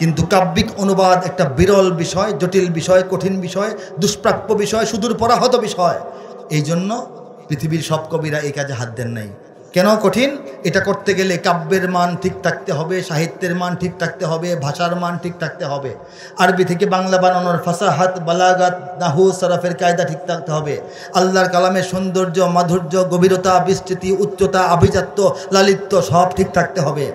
কিন্তু কাব্যিক অনুবাদ একটা বিরল বিষয়, জটিল বিষয়, কঠিন বিষয়, দুষ্প্রাপ্য বিষয়, সুদূর পরাহত বিষয়। এই জন্য পৃথিবীর সব কবিরা এই কাজে হাত দেন নাই। কেন কঠিন? এটা করতে গেলে কাব্যের মান ঠিক থাকতে হবে, সাহিত্যের মান ঠিক থাকতে হবে, ভাষার মান ঠিক থাকতে হবে, আরবি থেকে বাংলা বানানোর ফাসাহাত, বালাগাত, নাহু, সরফের কায়দা ঠিক থাকতে হবে, আল্লাহর কালামের সৌন্দর্য, মাধুর্য, গভীরতা, বিস্তৃতি, উচ্চতা, আভিজাত্য, লালিত্য সব ঠিক থাকতে হবে।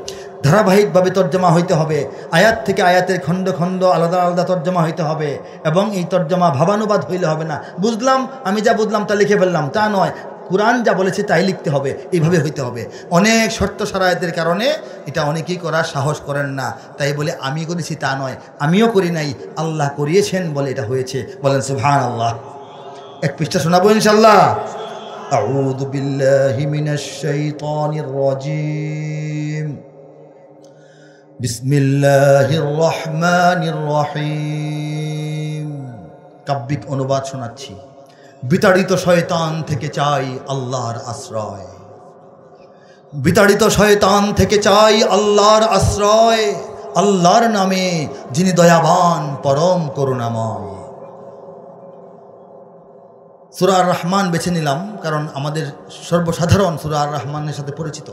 ধারাবাহিকভাবে তর্জমা হইতে হবে, আয়াত থেকে আয়াতের খণ্ড খণ্ড আলাদা আলাদা তর্জমা হইতে হবে, এবং এই তর্জমা ভাবানুবাদ হইলে হবে না, বুঝলাম আমি যা বুঝলাম তা লিখে ফেললাম, তা নয়, কুরআন যা বলেছে তাই লিখতে হবে, এইভাবে হইতে হবে। অনেক শর্ত সারায়াতের কারণে এটা অনেকেই করার সাহস করেন না, তাই বলে আমি করেছি তা নয়, আমিও করি নাই, আল্লাহ করিয়েছেন বলে এটা হয়েছে। বলেন সুবহানাল্লাহ। এক পৃষ্ঠা শোনাবো ইনশাআল্লাহ। আউযু বিল্লাহি মিনাশ শাইতানির রাজীম। বিসমিল্লাহির রহমানির রহিম। কাব্যিক অনুবাদ শোনাচ্ছি। বিতাড়িত শয়তান থেকে চাই আল্লাহর আশ্রয়, বিতাড়িত শয়তান থেকে চাই আল্লাহর আশ্রয়, আল্লাহর নামে যিনি দয়াবান পরম করুণাময়। সূরা আর রহমান বেছে নিলাম কারণ আমাদের সর্বসাধারণ সূরা আর রহমানের সাথে পরিচিত।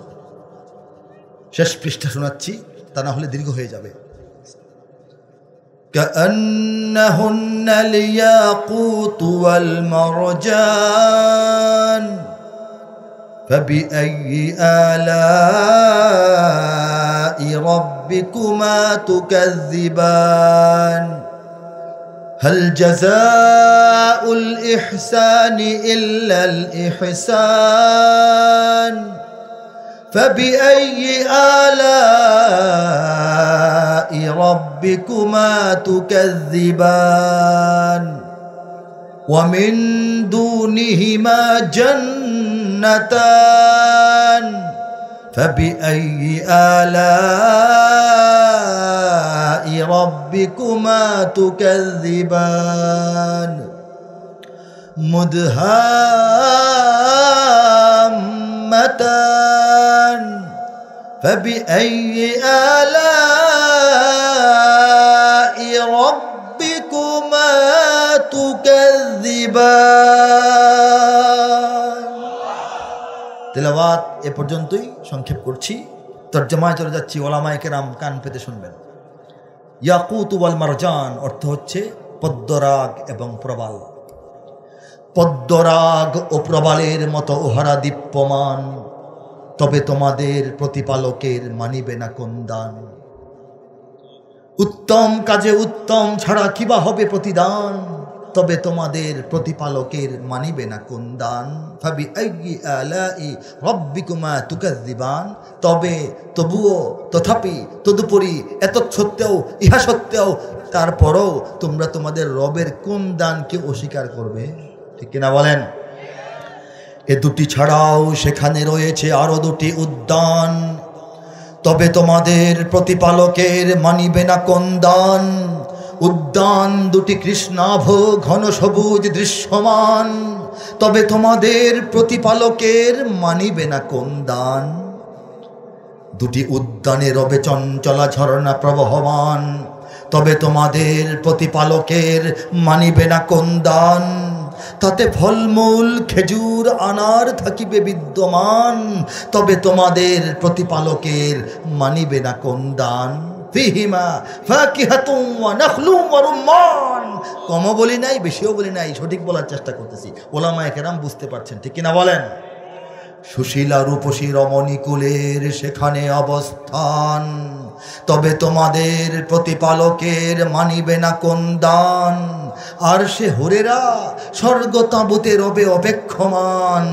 শেষ পৃষ্ঠা শোনাচ্ছি, তা না হলে দীর্ঘ হয়ে যাবে। كأنهن الياقوت والمرجان فبأي آلاء ربكما تكذبان هل جزاء الإحسان إلا الإحسان فبأي آلاء ربكما تكذبان ومن دونهما جنتان فبأي آلاء ربكما تكذبان مدهامتان فبأي آلاء ربكما تكذبان। তেলাওয়াত এ পর্যন্তই, সংক্ষেপ করছি, তরজমায় চলে যাচ্ছি। ওলামায়ে কেরাম কান পেতে শুনবেন। ইয়াকুত ওয়াল মারজান অর্থ হচ্ছে পদ্মরাগ এবং প্রবাল। পদ্মরাগ ও প্রবালের মতো উহারা দীপ্যমান, তবে তোমাদের প্রতিপালকের মানিবে না কোন দান। উত্তম কাজে উত্তম ছাড়া কিবা হবে প্রতিদান, তবে তোমাদের প্রতিপালকের মানিবে না কোন দান। ফাবি আইয়ি আলাই রাব্বিকুমা তুকাজ্জিবান, তবে তবুও তথাপি তদুপরি এত সত্ত্বেও ইহা সত্ত্বেও তারপরও তোমরা তোমাদের রবের কোন দানকে অস্বীকার করবে, ঠিক কিনা বলেন? এ দুটি ছাড়াও সেখানে রয়েছে আরো দুটি উদ্যান, তবে তোমাদের প্রতিপালকের মানিবে না কোন দান। উদ্যান দুটি কৃষ্ণাভ ঘন সবুজ দৃশ্যমান, তবে তোমাদের প্রতিপালকের মানিবে না কোন দান। দুটি উদ্যানে রবে চঞ্চলা ঝর্ণা প্রবহমান, তবে তোমাদের প্রতিপালকের মানিবে না কোন দান। তাতে ফলমূল খেজুর আনার থাকিবে বিদ্যমান, তবে তোমাদের প্রতিপালকের মানিবে না কোন দান। ফিহিমা ফাকিহাতুন ওয়া নাখলুন ওয়া রুম্মান। কমও বলি নাই, বেশিও বলি নাই, সঠিক বলার চেষ্টা করতেছি। ওলামায়ে কেরাম বুঝতে পারছেন, ঠিক কিনা বলেন? সুশীলা রূপসী রমণী কুলের সেখানে অবস্থান, তবে তোমাদের প্রতিপালকের মানিবে না কোন দান। আর সে হরেরা স্বর্গ তাঁবুতে রবে অপেক্ষমান,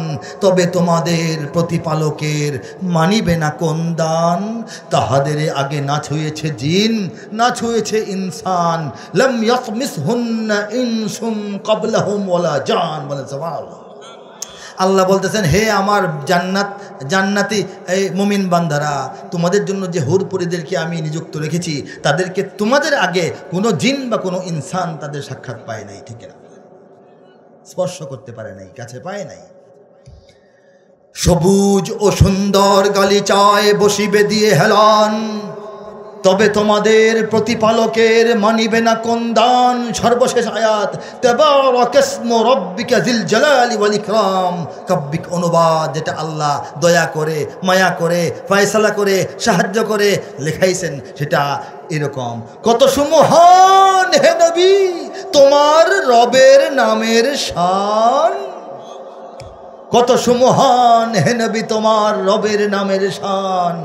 তবে তোমাদের প্রতিপালকের মানিবে না কোন দান। তাহাদের আগে না ছুঁয়েছে জিন, না ছুঁয়েছে ইনসান, লাম ইয়াতমিসহুন্না ইনসুন ক্বাবলাহুম ওয়ালা জান। বলেন সুবহানাল্লাহ। আল্লাহ বলতেছেন, হে আমার জান্নাতি এই মুমিন বান্দারা, তোমাদের জন্য যে হুর পরীদেরকে আমি নিযুক্ত রেখেছি, তাদেরকে তোমাদের আগে কোনো জিন বা কোনো ইনসান তাদের সাক্ষাৎ পায় নাই, ঠিক না? স্পর্শ করতে পারে নাই, কাছে পায় নাই। সবুজ ও সুন্দর গালিচায় বসিবে দিয়ে হেলান, তবে তোমাদের প্রতিপালকের মানিবে না কোন দান। সর্বশেষ আয়াত, তাবারাকাসমু রাব্বিকা যিল জালালি ওয়াল ইকরাম। কাব্যিক অনুবাদ, যেটা আল্লাহ দয়া করে, মায়া করে, ফয়সালা করে, সাহায্য করে লেখাইছেন, সেটা এরকম, কত সুমহান হে নবী তোমার রবের নামের শান। কত সুমহান হে নবী তোমার রবের নামের শান।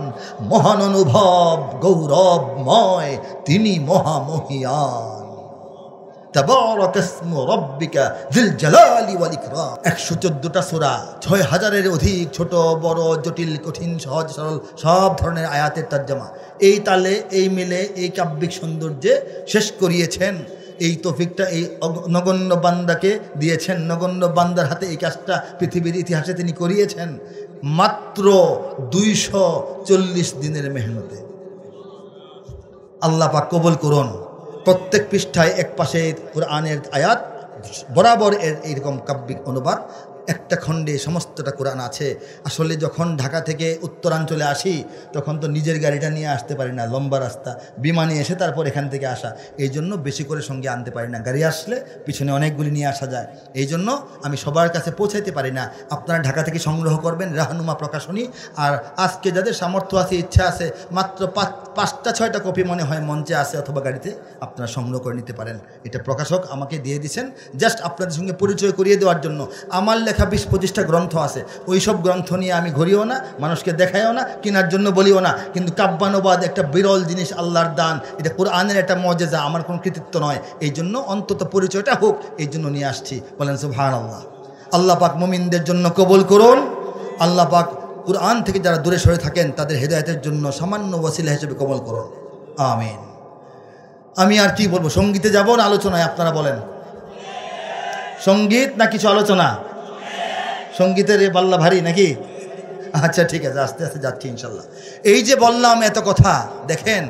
মহান অনুভব গৌরবময় তিনি মহামহিয়ান। তাবারাকাসমু রাব্বিকা যিল জালালি ওয়াল ইকরাম। 114টা সূরা, 6000-এর অধিক ছোট বড়, জটিল কঠিন সহজ সরল সব ধরনের আয়াতের তর্জমা এই তালে, এই মিলে, এই কাব্যিক সৌন্দর্যে শেষ করিয়েছেন। এই তৌফিকটা এই নগণ্য বান্দাকে দিয়েছেন, নগণ্য বান্দার হাতে এই কাজটা পৃথিবীর ইতিহাসে তিনি করিয়েছেন মাত্র 240 দিনের মেহনতে। আল্লাহ পাক কবুল করুন। প্রত্যেক পৃষ্ঠায় এক পাশে কোরআনের আয়াত, বরাবর এর এইরকম কাব্যিক অনুবাদ, একটা খণ্ডে সমস্তটা কোরআন আছে। আসলে যখন ঢাকা থেকে উত্তরাঞ্চলে আসি, তখন তো নিজের গাড়িটা নিয়ে আসতে পারি না, লম্বা রাস্তা, বিমানে এসে তারপর এখান থেকে আসা, এই জন্য বেশি করে সঙ্গে আনতে পারি না। গাড়ি আসলে পিছনে অনেকগুলি নিয়ে আসা যায়, এই জন্য আমি সবার কাছে পৌঁছাইতে পারি না। আপনারা ঢাকা থেকে সংগ্রহ করবেন, রাহনুমা প্রকাশনী। আর আজকে যাদের সামর্থ্য আছে, ইচ্ছা আছে, মাত্র 5-6টা কপি মনে হয় মঞ্চে আছে অথবা গাড়িতে, আপনারা সংগ্রহ করে নিতে পারেন। এটা প্রকাশক আমাকে দিয়ে দিয়েছেন জাস্ট আপনাদের সঙ্গে পরিচয় করিয়ে দেওয়ার জন্য। আমার লেখা 20-25টা গ্রন্থ আছে, ওই সব গ্রন্থ নিয়ে আমি ঘুরিও না, মানুষকে দেখাইও না, কেনার জন্য বলিও না। কিন্তু কাব্যানুবাদ একটা বিরল জিনিস, আল্লাহর দান, এটা কোরআনের একটা মজেজা, আমার কোনো কৃতিত্ব নয়। এই জন্য অন্তত পরিচয়টা হোক, এই জন্য নিয়ে আসছি। বলেন সুবহানাল্লাহ। আল্লাহ পাক মুমিনদের জন্য কবুল করুন। আল্লাহ পাক কোরআন থেকে যারা দূরে সরে থাকেন তাদের হেদায়েতের জন্য সামান্য ওয়াসিলা হিসেবে কবুল করুন, আমিন। আমি আর কি বলবো, সঙ্গীতে যাব না আলোচনায়? আপনারা বলেন, সঙ্গীত না কিছু আলোচনা? সঙ্গীতের এ পাল্লা ভারী নাকি? আচ্ছা ঠিক আছে, আস্তে আস্তে যাচ্ছি ইনশাল্লাহ। এই যে বললাম এত কথা, দেখেন,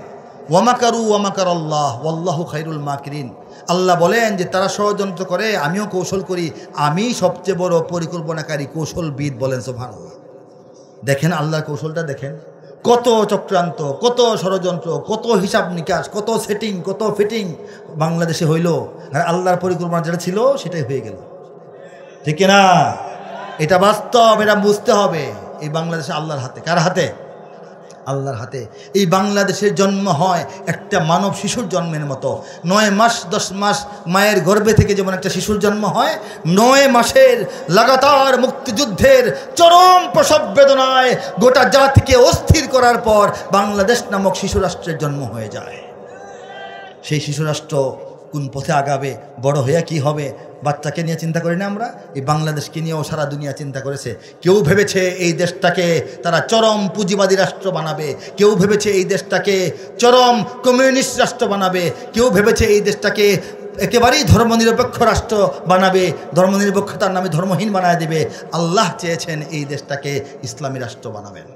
ওয়ামাকারু ওয়ামাকার আল্লাহ ওয়াল্লাহু খায়রুল মাকিরিন। আল্লাহ বলেন যে তারা ষড়যন্ত্র করে, আমিও কৌশল করি, আমি সবচেয়ে বড় পরিকল্পনাকারী কৌশলবিদ। বলেন সুবহানাল্লাহ। দেখেন আল্লাহর কৌশলটা দেখেন, কত চক্রান্ত, কত ষড়যন্ত্র, কত হিসাব নিকাশ, কত সেটিং, কত ফিটিং বাংলাদেশে হইল, আর আল্লাহর পরিকল্পনা যেটা ছিল সেটাই হয়ে গেল, ঠিক না? এটা বাস্তব, এটা বুঝতে হবে। এই বাংলাদেশে আল্লাহর হাতে। কার হাতে? আল্লাহর হাতে। এই বাংলাদেশের জন্ম হয় একটা মানব শিশুর জন্মের মতো। 9 মাস 10 মাস মায়ের গর্ভে থেকে যেমন একটা শিশুর জন্ম হয়, 9 মাসের লাগাতার মুক্তিযুদ্ধের চরম প্রসব বেদনায় গোটা জাতিকে অস্থির করার পর বাংলাদেশ নামক শিশু রাষ্ট্রের জন্ম হয়ে যায়। সেই শিশু রাষ্ট্র কোন পথে আগাবে, বড় হইয়া কি হবে, বাচ্চাকে নিয়ে চিন্তা করি না আমরা? এই বাংলাদেশকে নিয়েও সারা দুনিয়া চিন্তা করেছে। কেউ ভেবেছে এই দেশটাকে তারা চরম পুঁজিবাদী রাষ্ট্র বানাবে, কেউ ভেবেছে এই দেশটাকে চরম কমিউনিস্ট রাষ্ট্র বানাবে, কেউ ভেবেছে এই দেশটাকে একেবারেই ধর্মনিরপেক্ষ রাষ্ট্র বানাবে, ধর্মনিরপেক্ষতার নামে ধর্মহীন বানায় দেবে। আল্লাহ চেয়েছেন এই দেশটাকে ইসলামী রাষ্ট্র বানাবেন।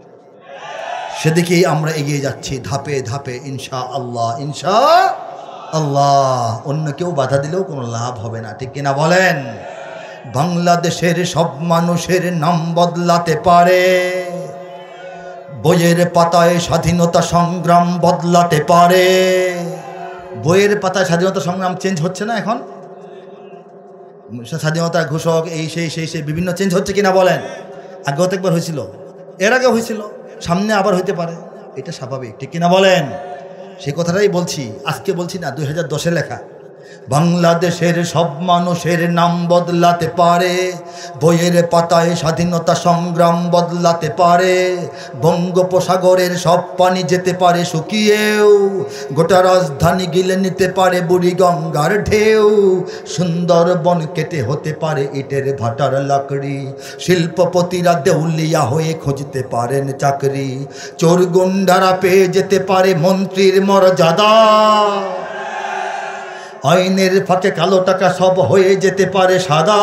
সেদিকেই আমরা এগিয়ে যাচ্ছি ধাপে ধাপে ইনশাআল্লাহ, ইনশাআল্লাহ। অন্য কেউ বাধা দিলেও কোনো লাভ হবে না, ঠিক কিনা বলেন? বাংলাদেশের সব মানুষের নাম বদলাতে পারে, বইয়ের পাতায় স্বাধীনতা সংগ্রাম বদলাতে পারে। বইয়ের পাতায় স্বাধীনতা সংগ্রাম চেঞ্জ হচ্ছে না এখন? স্বাধীনতা ঘোষক এই সেই বিভিন্ন চেঞ্জ হচ্ছে কিনা বলেন? আগেও তো একবার হয়েছিল, এর আগে হয়েছিল, সামনে আবার হইতে পারে, এটা স্বাভাবিক, ঠিক কিনা বলেন? সেই কথাটাই বলছি, আজকে বলছি না, 2010-এ লেখা। বাংলাদেশের সব মানুষের নাম বদলাতে পারে, বইয়ের পাতায় স্বাধীনতা সংগ্রাম বদলাতে পারে। বঙ্গোপসাগরের সব পানি যেতে পারে শুকিয়েও, গোটা রাজধানী গিলে নিতে পারে বুড়িগঙ্গার ঢেউ। সুন্দরবন কেটে হতে পারে ইটের ভাটার লাকড়ি, শিল্পপতিরা দেউলিয়া হয়ে খুঁজতে পারেন চাকরি। চোর গুন্ডারা পেয়ে যেতে পারে মন্ত্রীর মর্যাদা, আইনের ফাঁকে কালো টাকা সব হয়ে যেতে পারে সাদা।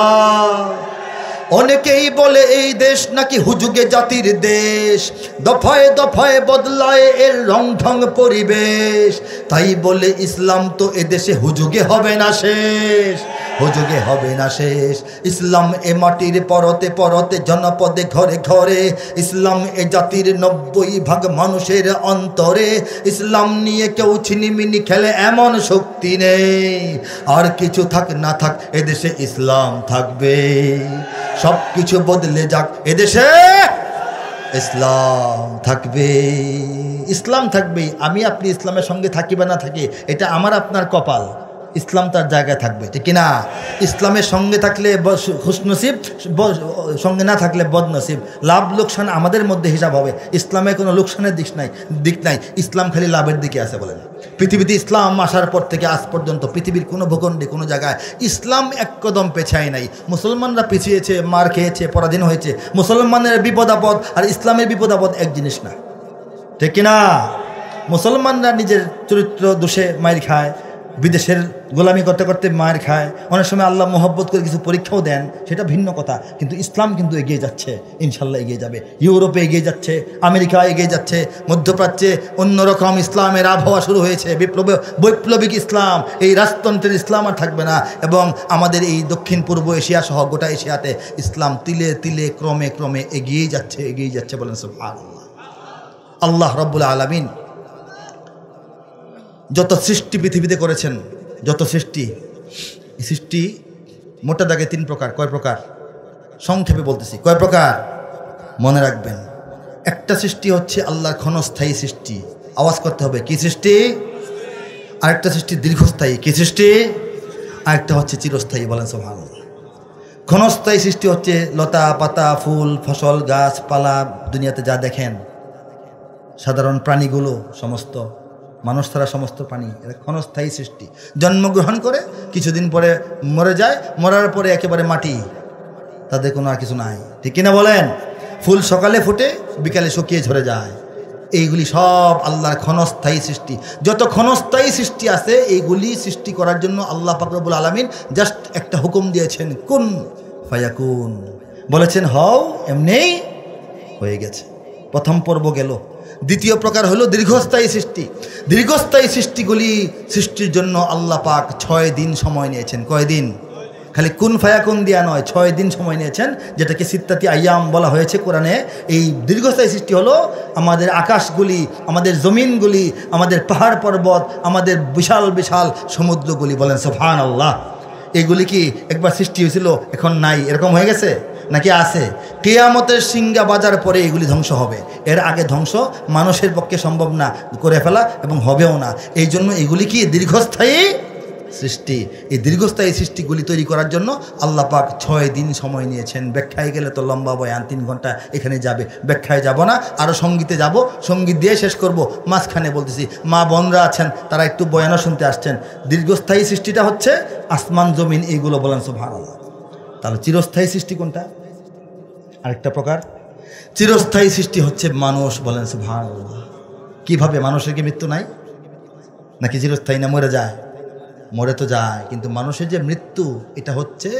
অনেকেই বলে এই দেশ নাকি হুজুগে জাতির দেশ, দফায় দফায় বদলায় এর রং ঢং পরিবেশ। তাই বলে ইসলাম তো এদেশে হুজুগে হবে না শেষ, হুজুগে হবে না শেষ। ইসলাম এ মাটির পরতে পরতে জনপদে ঘরে ঘরে, ইসলাম এ জাতির 90% মানুষের অন্তরে। ইসলাম নিয়ে কেউ ছিনিমিনি খেলে এমন শক্তি নেই, আর কিছু থাক না থাক এদেশে ইসলাম থাকবে। সব কিছু বদলে যাক এদেশে ইসলাম থাকবে, ইসলাম থাকবে। আমি আপনি ইসলামের সঙ্গে থাকি বা না থাকি এটা আমার আপনার কপাল, ইসলাম তার জায়গায় থাকবে, ঠিক কিনা? ইসলামের সঙ্গে থাকলে খুশনসিব, সঙ্গে না থাকলে বদনসিব। লাভ লোকসান আমাদের মধ্যে হিসাব হবে, ইসলামে কোনো লোকসানের দিক নাই। ইসলাম খালি লাভের দিকে আছে। বলেন, পৃথিবীতে ইসলাম আসার পর থেকে আজ পর্যন্ত পৃথিবীর কোনো ভূখণ্ডে কোনো জায়গায় ইসলাম এক কদম পেছায় নাই। মুসলমানরা পিছিয়েছে, মার খেয়েছে, পরাধীন হয়েছে। মুসলমানের বিপদ আপদ আর ইসলামের বিপদ আপদ এক জিনিস না, ঠিক কিনা? মুসলমানরা নিজের চরিত্র দোষে মার খায়, বিদেশের গোলামি করতে করতে মার খায়, অনেক সময় আল্লাহ মোহব্বত করে কিছু পরীক্ষাও দেন, সেটা ভিন্ন কথা। কিন্তু ইসলাম কিন্তু এগিয়ে যাচ্ছে, ইনশাল্লাহ এগিয়ে যাবে। ইউরোপে এগিয়ে যাচ্ছে, আমেরিকা এগিয়ে যাচ্ছে, মধ্যপ্রাচ্যে অন্যরকম ইসলামের আবহাওয়া শুরু হয়েছে। বৈপ্লবিক ইসলাম, এই রাজতন্ত্রের ইসলাম আর থাকবে না। এবং আমাদের এই দক্ষিণ পূর্ব এশিয়া সহ গোটা এশিয়াতে ইসলাম তিলে তিলে ক্রমে ক্রমে এগিয়ে যাচ্ছে। বলেন সুবহানাল্লাহ। আল্লাহ রাব্বুল আলামিন যত সৃষ্টি পৃথিবীতে করেছেন, যত সৃষ্টি মোটা দাগে 3 প্রকার। কয় প্রকার? সংক্ষেপে বলতেছি, কয় প্রকার মনে রাখবেন। একটা সৃষ্টি হচ্ছে আল্লাহর ক্ষণস্থায়ী সৃষ্টি, আওয়াজ করতে হবে, কি সৃষ্টি? আরেকটা সৃষ্টি দীর্ঘস্থায়ী, কি সৃষ্টি? আরেকটা হচ্ছে চিরস্থায়ী। বলেন সুবহানাল্লাহ। ক্ষণস্থায়ী সৃষ্টি হচ্ছে লতা পাতা, ফুল ফসল, গাছপালা, দুনিয়াতে যা দেখেন, সাধারণ প্রাণীগুলো, সমস্ত মানুষ ছাড়া সমস্ত প্রাণী, এরা ক্ষণস্থায়ী সৃষ্টি। জন্মগ্রহণ করে কিছুদিন পরে মরে যায়, মরার পরে একেবারে মাটি, তাদের কোনো আর কিছু নাই, ঠিক কিনা বলেন? ফুল সকালে ফুটে বিকালে শুকিয়ে ঝরে যায়। এইগুলি সব আল্লাহর ক্ষণস্থায়ী সৃষ্টি। যত ক্ষণস্থায়ী সৃষ্টি আছে এইগুলি সৃষ্টি করার জন্য আল্লাহ পাক রব্বুল আলামিন জাস্ট একটা হুকুম দিয়েছেন, কুন ফায়াকুন, বলেছেন হও, এমনিই হয়ে গেছে। প্রথম পর্ব গেল। দ্বিতীয় প্রকার হলো দীর্ঘস্থায়ী সৃষ্টি। দীর্ঘস্থায়ী সৃষ্টিগুলি সৃষ্টির জন্য আল্লাহ পাক 6 দিন সময় নিয়েছেন। কয় দিন? খালি কুন ফায়াকুন দিয়া নয়, 6 দিন সময় নিয়েছেন, যেটাকে সিত্তাতি আইয়াম বলা হয়েছে কোরআনে। এই দীর্ঘস্থায়ী সৃষ্টি হলো আমাদের আকাশগুলি, আমাদের জমিনগুলি, আমাদের পাহাড় পর্বত, আমাদের বিশাল বিশাল সমুদ্রগুলি। বলেন সুবহানাল্লাহ। এগুলি কি একবার সৃষ্টি হয়েছিল, এখন নাই, এরকম হয়ে গেছে নাকি আছে? কিয়ামতের সিংহা বাজার পরে এগুলি ধ্বংস হবে, এর আগে ধ্বংস মানুষের পক্ষে সম্ভব না করে ফেলা, এবং হবেও না। এই জন্য এগুলি কি দীর্ঘস্থায়ী সৃষ্টি। এই দীর্ঘস্থায়ী সৃষ্টিগুলি তৈরি করার জন্য আল্লাহ পাক 6 দিন সময় নিয়েছেন। ব্যাখ্যায় গেলে তো লম্বা বয়ান, 3 ঘন্টা এখানে যাবে, ব্যাখ্যায় যাব না, আরও সঙ্গীতে যাব, সঙ্গীত দিয়ে শেষ করব। মাঝখানে বলতেছি মা বোনরা আছেন, তারা একটু বয়ানও শুনতে আসছেন। দীর্ঘস্থায়ী সৃষ্টিটা হচ্ছে আসমান জমিন, এইগুলো। বলেন সুবহানাল্লাহ। তাহলে চিরস্থায়ী সৃষ্টি কোনটা? আরেকটা প্রকার চিরস্থায়ী সৃষ্টি হচ্ছে মানুষ। বলেন সুবহানাল্লাহ। কিভাবে? মানুষের কি মৃত্যু নাই নাকি চিরস্থায়ী না, মরে যায়? মরে তো যায়, কিন্তু মানুষের যে মৃত্যু এটা হচ্ছে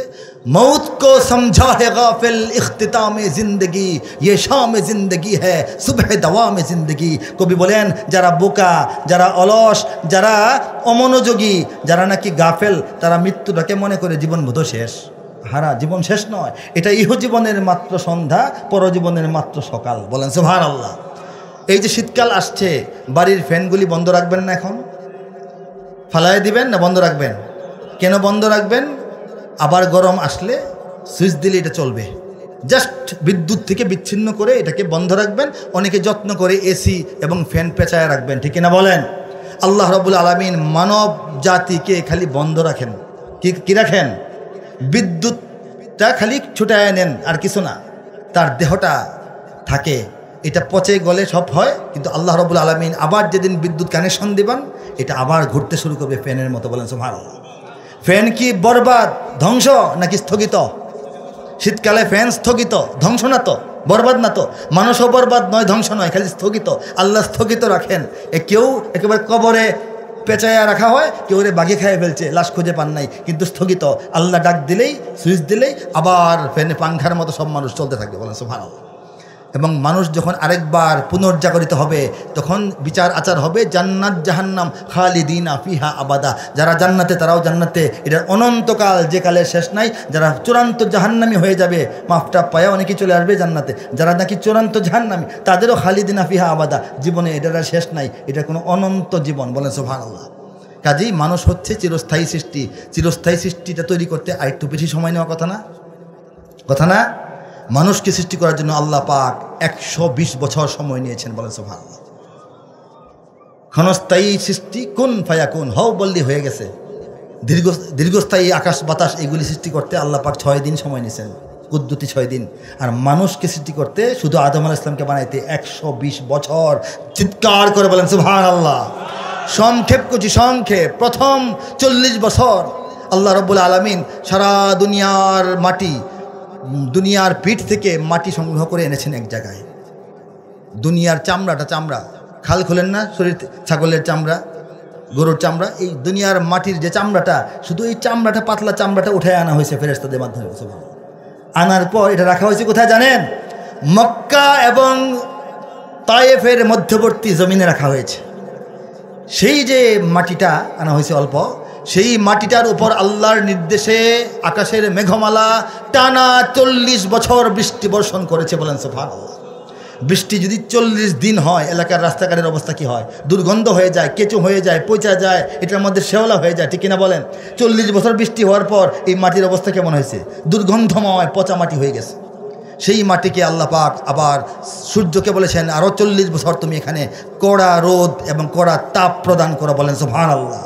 মৌত কো সমঝা হে গাফিল ইখতিতামে জিন্দগি ইয়ে শামে জিন্দগি হ্যায় সুবহ দাওয়ামে জিন্দগি। কবি বলেন যারা বোকা, যারা অলস, যারা অমনোযোগী, যারা নাকি গাফেল, তারা মৃত্যুটাকে মনে করে জীবন বোধ শেষ। হারা জীবন শেষ নয়, এটা ইহজীবনের মাত্র সন্ধ্যা, পরজীবনের মাত্র সকাল। বলেন সুবহানাল্লাহ। এই যে শীতকাল আসছে, বাড়ির ফ্যানগুলি বন্ধ রাখবেন না, এখন ফালায় দিবেন না বন্ধ রাখবেন? কেন বন্ধ রাখবেন? আবার গরম আসলে সুইচ দিলে এটা চলবে। জাস্ট বিদ্যুৎ থেকে বিচ্ছিন্ন করে এটাকে বন্ধ রাখবেন। অনেকে যত্ন করে এসি এবং ফ্যান পেঁচায় রাখবেন, ঠিক না বলেন? আল্লাহ রাব্বুল আলামিন মানব জাতিকে খালি বন্ধ রাখেন, কি রাখেন? বিদ্যুৎটা খালি ছুটায় নেন, আর কিছু না। তার দেহটা থাকে, এটা পচে গলে সব হয়, কিন্তু আল্লাহ রাব্বুল আলামিন আবার যেদিন বিদ্যুৎ কানেকশন দিবেন এটা আবার ঘুরতে শুরু করবে ফ্যানের মতো। বলেন সুবহানাল্লাহ। ফ্যান কি বরবাদ, ধ্বংস নাকি স্থগিত? শীতকালে ফ্যান স্থগিত, ধ্বংস না তো, বরবাদ না তো। মানুষও বরবাদ নয়, ধ্বংস নয়, খালি স্থগিত। আল্লাহ স্থগিত রাখেন। কেউ একেবারে কবরে পেঁচায়া রাখা হয়, কেউ রে বাঘে খেয়ে ফেলছে, লাশ খুঁজে পান নাই, কিন্তু স্থগিত। আল্লাহ ডাক দিলেই, সুইচ দিলেই আবার ফ্যানে পাংখার মতো সব মানুষ চলতে থাকবে। বলেন সুবহানাল্লাহ। এবং মানুষ যখন আরেকবার পুনর্জাগরিত হবে তখন বিচার আচার হবে জান্নাত জাহান্নাম খালিদিনা ফিহা আবাদা। যারা জান্নাতে তারাও জান্নাতে, এটার অনন্তকাল, যে কালের শেষ নাই। যারা চূড়ান্ত জাহান্নামী হয়ে যাবে, মাফটা পায়া অনেকেই চলে আসবে জান্নাতে। যারা নাকি চূড়ান্ত জাহান্নামী তাদেরও খালিদিনা ফিহা আবাদা, জীবনে এটার আর শেষ নাই, এটা কোনো অনন্ত জীবন। বলেন সুবহানাল্লাহ। কাজেই মানুষ হচ্ছে চিরস্থায়ী সৃষ্টি। চিরস্থায়ী সৃষ্টিটা তৈরি করতে আরেকটু বেশি সময় নেওয়া কথা না? কথা না? মানুষকে সৃষ্টি করার জন্য আল্লাহ পাক 120 বছর সময় নিয়েছেন। বলেন সুবহানাল্লাহ। ক্ষণস্থায়ী সৃষ্টি, কুন ফায়াকুন, হও বললি হয়ে গেছে। দীর্ঘস্থায়ী আকাশ বাতাস এগুলি সৃষ্টি করতে আল্লাহ পাক 6 দিন সময় নিয়েছেন, কুদ্দুতি 6 দিন। আর মানুষকে সৃষ্টি করতে, শুধু আদম আলাইহিস সালামকে বানাইতে 120 বছর। চিৎকার করে বলেন সুবহানাল্লাহ। সংক্ষেপ করছি, সংক্ষেপ। প্রথম 40 বছর আল্লাহ রাব্বুল আলামিন সারা দুনিয়ার মাটি, দুনিয়ার পিঠ থেকে মাটি সংগ্রহ করে এনেছেন এক জায়গায়। দুনিয়ার চামড়া খাল খোলেন না, শরীর ছাগলের চামড়া, গরুর চামড়া, এই দুনিয়ার মাটির যে চামড়াটা, শুধু এই চামড়াটা, পাতলা চামড়াটা উঠে আনা হয়েছে ফেরেশতাদের মাধ্যমে। আনার পর এটা রাখা হয়েছে কোথায় জানেন? মক্কা এবং তায়েফের মধ্যবর্তী জমিনে রাখা হয়েছে। সেই যে মাটিটা আনা হয়েছে অল্প, সেই মাটিটার উপর আল্লাহর নির্দেশে আকাশের মেঘমালা টানা 40 বছর বৃষ্টি বর্ষণ করেছে। বলেন সুবহানাল্লাহ। বৃষ্টি যদি 40 দিন হয়, এলাকার রাস্তাঘাটের অবস্থা কি হয়? দুর্গন্ধ হয়ে যায়, কেঁচো হয়ে যায়, পচা যায়, এটার মধ্যে শেওলা হয়ে যায়, ঠিক কিনা বলেন? 40 বছর বৃষ্টি হওয়ার পর এই মাটির অবস্থা কেমন হয়েছে? দুর্গন্ধময় পচা মাটি হয়ে গেছে। সেই মাটিকে আল্লাহ পাক আবার সূর্যকে বলেছেন, আরও 40 বছর তুমি এখানে কড়া রোদ এবং কড়া তাপ প্রদান করো। বলেন সুবহানাল্লাহ।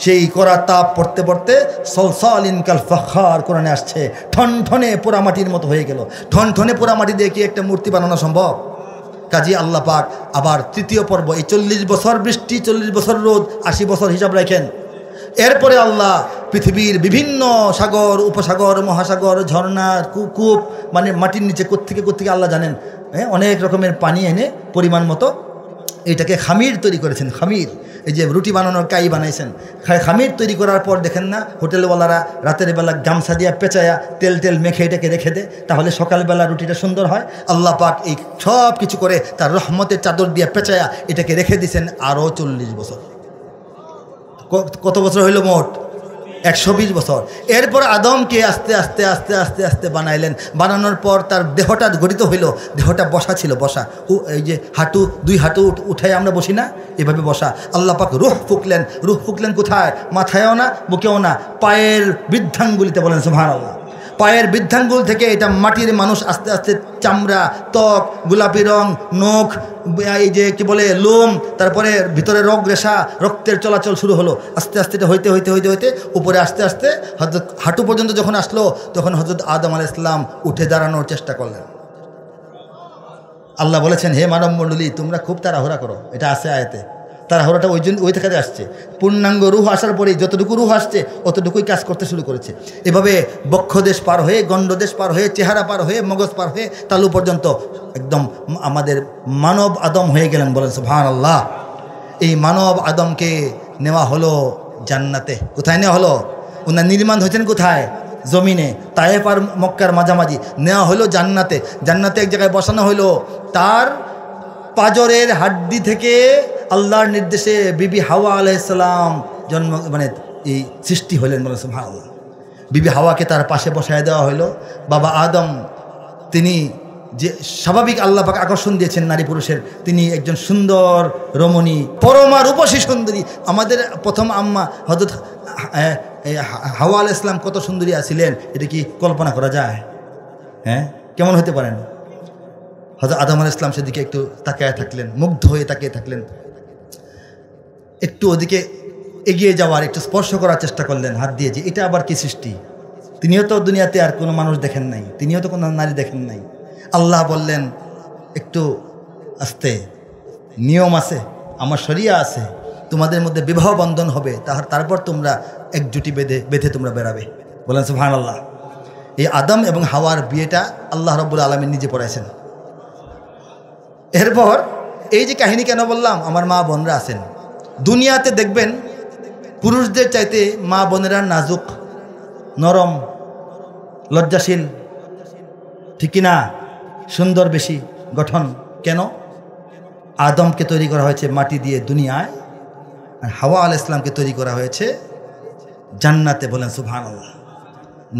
সেই কড়া তাপ পড়তে পড়তে সলসালিন কাল ফাখার কোরআনে আসছে, ঠনঠনে পোড়ামাটির মতো হয়ে গেল। ঠনঠনে পোড়ামাটি দিয়ে কি একটা মূর্তি বানানো সম্ভব? কাজী আল্লাহ পাক আবার তৃতীয় পর্ব, এই 40 বছর বৃষ্টি, 40 বছর রোদ, 80 বছর হিসাব রাখেন। এরপরে আল্লাহ পৃথিবীর বিভিন্ন সাগর, উপসাগর, মহাসাগর, ঝর্ণা, কূপ, মানে মাটির নিচে কোত্থেকে আল্লাহ জানেন, অনেক রকমের পানি এনে পরিমাণ মতো এইটাকে খামির তৈরি করেছেন। খামির, এই যে রুটি বানানোর কাই বানাইছেন, খামির তৈরি করার পর দেখেন না হোটেলওয়ালারা রাতের বেলা গামছা দিয়া পেঁচায়া তেল মেখে এটাকে রেখে দেয়, তাহলে সকালবেলা রুটিটা সুন্দর হয়। আল্লাহ পাক এই সব কিছু করে তার রহমতের চাদর দিয়া পেঁচায়া এটাকে রেখে দিয়েছেন আরও 40 বছর। কত বছর হইল মোট? 120 বছর। এরপর আদমকে আস্তে আস্তে আস্তে আস্তে আস্তে বানাইলেন। বানানোর পর তার দেহটা গঠিত হইল। দেহটা বসা ছিল, বসা, এই যে হাঁটু, 2 হাঁটু উঠাই আমরা বসি না, এভাবে বসা। আল্লাহ পাক রূহ ফুকলেন। রূহ ফুকলেন কোথায়? মাথায়ও না, বুকেও না, পায়ের বৃদ্ধাঙ্গুলিতে। বলেন সুবহানাল্লাহ। পায়ের বৃদ্ধাঙ্গুল থেকে এটা মাটির মানুষ আস্তে আস্তে চামড়া, ত্বক, গোলাপি রং, নখ, এই যে কি বলে লোম, তারপরে ভিতরে রগ রেশা, রক্তের চলাচল শুরু হলো। আস্তে আস্তে এটা হইতে হইতে হইতে হইতে উপরে আস্তে আস্তে হযরত হাঁটু পর্যন্ত যখন আসলো, তখন হযরত আদম আলাইহিস সালাম উঠে দাঁড়ানোর চেষ্টা করলেন। আল্লাহ বলেছেন, হে মানব মণ্ডলী, তোমরা খুব তাড়াহুড়া করো। এটা আছে আয়াতে। তাড়াহুড়াটা ওই থেকে আসছে। পূর্ণাঙ্গ রূহ আসার পরেই যতটুকু রূহ আসছে অতটুকুই কাজ করতে শুরু করেছে। এভাবে বক্ষদেশ পার হয়ে, গণ্ডদেশ পার হয়ে, চেহারা পার হয়ে, মগজ পার হয়ে তালু পর্যন্ত একদম আমাদের মানব আদম হয়ে গেলেন। বলেন সুবহানাল্লাহ। এই মানব আদমকে নেওয়া হলো জান্নাতে। কোথায় নেওয়া হলো? ওনার নির্মাণ হয়েছেন কোথায়? জমিনে। তায়েফ আর মক্কার মাঝামাঝি নেওয়া হলো জান্নাতে। জান্নাতে এক জায়গায় বসানো হলো। তার পাজরের হাড্ডি থেকে আল্লাহর নির্দেশে বিবি হাওয়া আলাইহিস সালাম জন্ম এই সৃষ্টি হলেন। বলে সুবহানাল্লাহ। বিবি হাওয়াকে তার পাশে বসায় দেওয়া হলো। বাবা আদম তিনি যে স্বাভাবিক আল্লাহ পাক আকর্ষণ দিয়েছেন নারী পুরুষের, তিনি একজন সুন্দর রমণী, পরমা রূপসী সুন্দরী। আমাদের প্রথম আম্মা হযরত হাওয়া আলাইহিস সালাম কত সুন্দরী ছিলেন, এটা কি কল্পনা করা যায়? হ্যাঁ, কেমন হতে পারেন? হযরত আদম আলাইহিস সালাম সেদিকে একটু তাকিয়ে থাকলেন, মুগ্ধ হয়ে তাকিয়ে থাকলেন। একটু ওদিকে এগিয়ে যাওয়ার, একটু স্পর্শ করার চেষ্টা করলেন হাত দিয়ে, যে এটা আবার কি সৃষ্টি? তিনিও তো দুনিয়াতে আর কোনো মানুষ দেখেন নাই, তিনিও তো কোনো নারী দেখেন নাই। আল্লাহ বললেন, একটু আস্তে, নিয়ম আছে, আমার শরিয়া আছে, তোমাদের মধ্যে বিবাহ বন্ধন হবে, তারপর তোমরা একজুটি বেঁধে তোমরা বেরাবে। বলেন সুবহানাল্লাহ। এই আদম এবং হাওয়ার বিয়েটা আল্লাহ রাব্বুল আলামিন নিজে পড়াইছেন। এরপর এই যে কাহিনী কেন বললাম, আমার মা বোনরা আছেন দুনিয়াতে, দেখবেন পুরুষদের চাইতে মা বোনেরা নাজুক, নরম, লজ্জাশীল, ঠিক কিনা? সুন্দর বেশি গঠন। কেন? আদমকে তৈরি করা হয়েছে মাটি দিয়ে দুনিয়ায়, আর হাওয়া আলাইহিস সালামকে তৈরি করা হয়েছে জান্নাতে। বলেন সুবহানাল্লাহ।